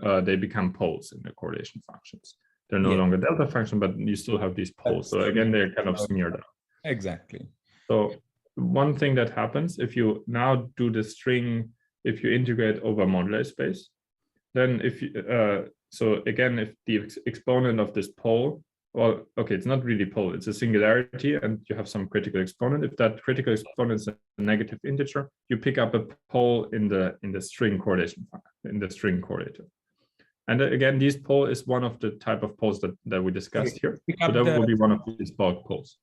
poles in the correlation functions. They're no longer delta function, but you still have these poles. So again, they're kind of smeared out. Exactly. So one thing that happens if you now do the string, if you integrate over moduli space, then if you, so again, if the exponent of this pole, well, okay, it's not really pole, it's a singularity, and you have some critical exponent. If that critical exponent is a negative integer, you pick up a pole in the string correlation, in the string correlator. And again, this pole is one of the type of poles that we discussed here. So that will be one of these bulk poles.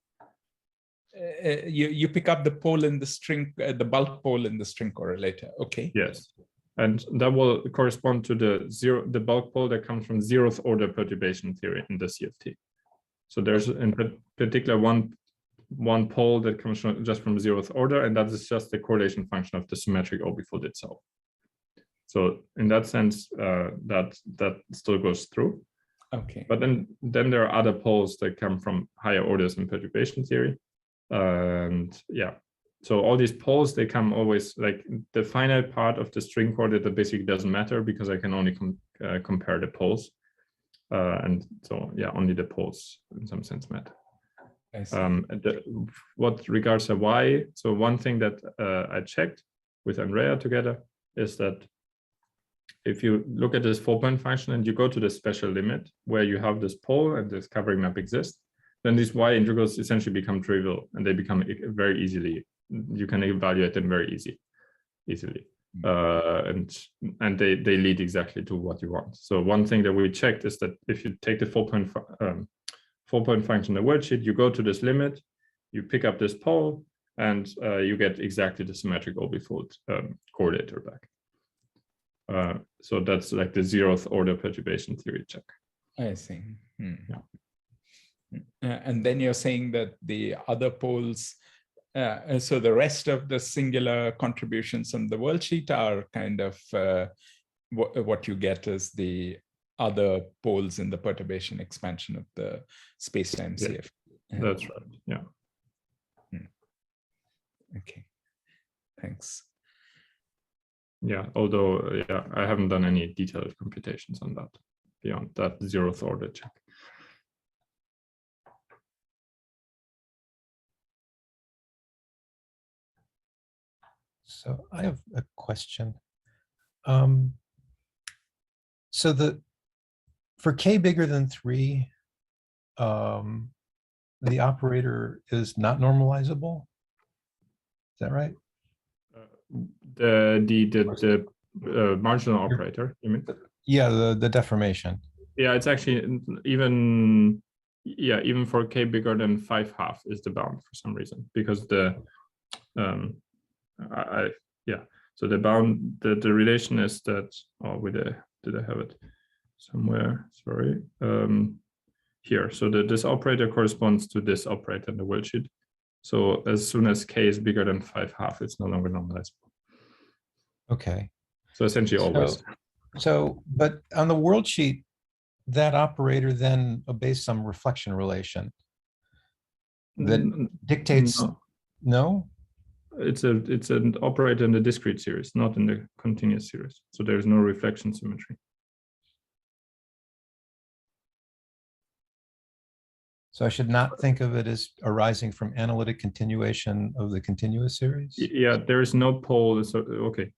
You pick up the pole in the string, the bulk pole in the string correlator. Okay. Yes, and that will correspond to the bulk pole that comes from 0th order perturbation theory in the CFT. So there's in particular one pole that comes just from 0th order, and that is just the correlation function of the symmetric orbifold itself. So in that sense, that still goes through. Okay. But then there are other poles that come from higher orders in perturbation theory. And yeah, so all these poles, they come always, like the finite part of the string correlator basically doesn't matter, because I can only compare the poles. And so yeah, only the poles in some sense matter. What regards to y, so one thing that I checked with Andrea together is that if you look at this 4-point function and you go to the special limit where you have this pole and this covering map exists, then these y integrals essentially become trivial, and they become very easily, you can evaluate them very easily. And they lead exactly to what you want. So one thing that we checked is that if you take the 4-point function in the worldsheet, you go to this limit, you pick up this pole, and you get exactly the symmetric orbifold correlator back. So that's like the 0th order perturbation theory check. I see. Yeah. And then you're saying that the other poles, so the rest of the singular contributions on the worldsheet are kind of what you get as the other poles in the perturbation expansion of the spacetime CFT. That's right. Yeah. Okay. Thanks. Yeah, although yeah, I haven't done any detailed computations on that beyond that 0th order check. So I have a question. So for k bigger than 3, the operator is not normalizable. Is that right? The marginal operator, you mean? Yeah, the deformation. Yeah, it's actually even for k bigger than 5½ is the bound for some reason, because the so the bound, the relation is that, did I have it somewhere? Sorry, here. So this operator corresponds to this operator in the worldsheet. So as soon as k is bigger than 5½ it's no longer normalizable. Okay. So essentially always. So, but on the worldsheet, that operator then obeys some reflection relation that dictates. No? It's an operator in the discrete series, not in the continuous series. So there's no reflection symmetry. So I should not think of it as arising from analytic continuation of the continuous series? Yeah, there is no pole. So, okay.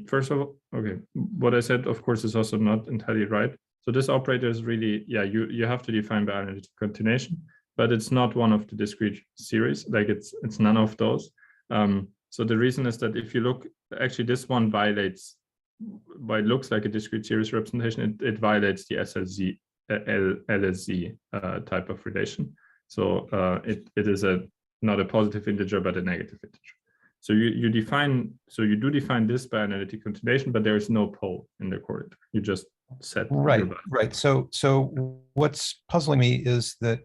First of all, okay, what I said, of course, is also not entirely right. So this operator is really, yeah, you have to define by analytic continuation, but it's not one of the discrete series. Like it's none of those. So the reason is that if you look, actually this one violates, but it looks like a discrete series representation. It violates the SLZ, LSZ type of relation. So it is not a positive integer, but a negative integer. So you do define this by analytic continuation, but there is no pole in the corridor. You just set right. So what's puzzling me is that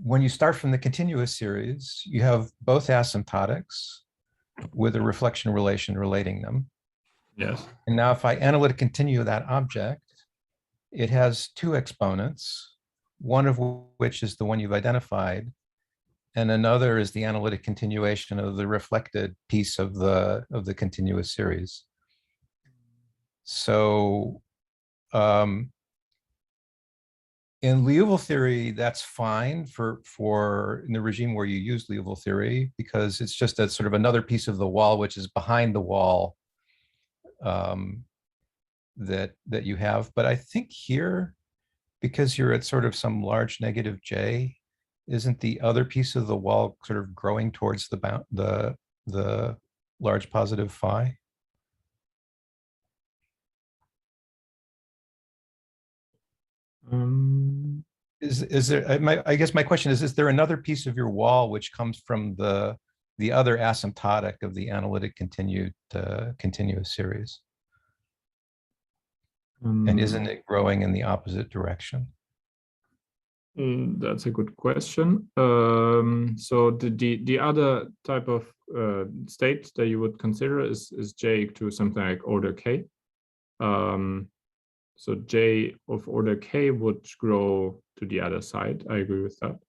when you start from the continuous series, you have both asymptotics with a reflection relation relating them. Yes. And now if I analytic continue that object, it has two exponents, one of which is the one you've identified, and another is the analytic continuation of the reflected piece of the continuous series. So in Liouville theory, that's fine for in the regime where you use Liouville theory, because it's just a sort of another piece of the wall which is behind the wall that you have. But I think here, because you're at sort of some large negative J, isn't the other piece of the wall sort of growing towards the large positive phi? Is there? I guess my question is there another piece of your wall which comes from the other asymptotic of the analytic continuous series? And isn't it growing in the opposite direction? That's a good question. So the other type of state that you would consider is J to something like order K. So J of order K would grow to the other side. I agree with that.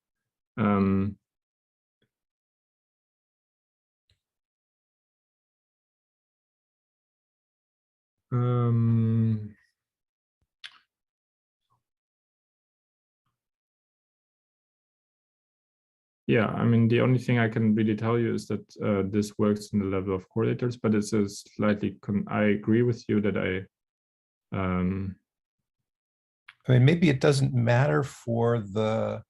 Yeah, I mean, the only thing I can really tell you is that this works in the level of correlators, but it's a slightly, I agree with you that I mean, maybe it doesn't matter for the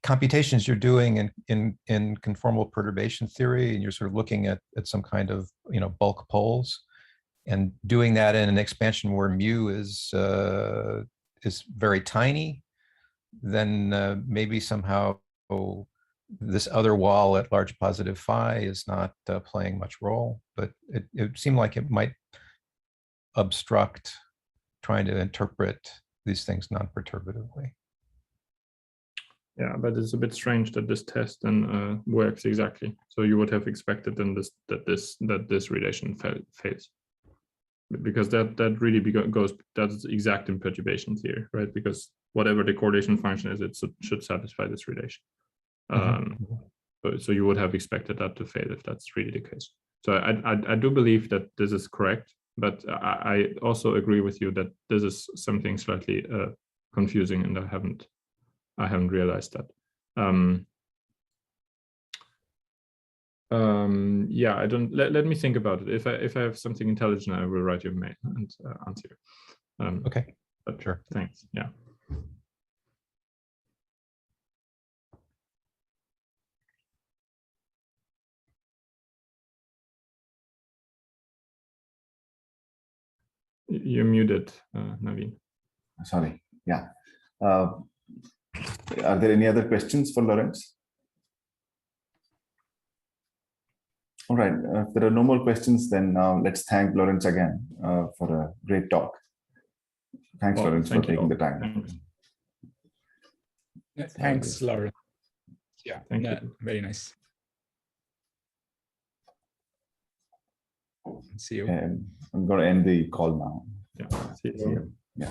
computations you're doing in conformal perturbation theory, and you're sort of looking at some kind of bulk poles, and doing that in an expansion where mu is very tiny, then maybe somehow this other wall at large positive phi is not playing much role. But it seemed like it might obstruct trying to interpret these things non-perturbatively. Yeah, but it's a bit strange that this test then works exactly. So you would have expected then that this relation fails, because that really that's exact in perturbation theory, right? Because whatever the correlation function is, it should satisfy this relation. So you would have expected that to fail if that's really the case. So I do believe that this is correct, but I also agree with you that this is something slightly confusing, and I haven't realized that. Yeah, I don't. Let me think about it. If I have something intelligent, I will write you a mail and answer you. Okay, but sure. Thanks. Yeah. You're muted, Naveen. Sorry. Yeah. Are there any other questions for Lorenz? All right. If there are no more questions, then let's thank Lorenz again for a great talk. Thanks, Lorenz, for taking the time. Thanks. Thanks, Lorenz. Yeah, Thank you. Very nice. See you. And I'm going to end the call now. Yeah. See you. Yeah.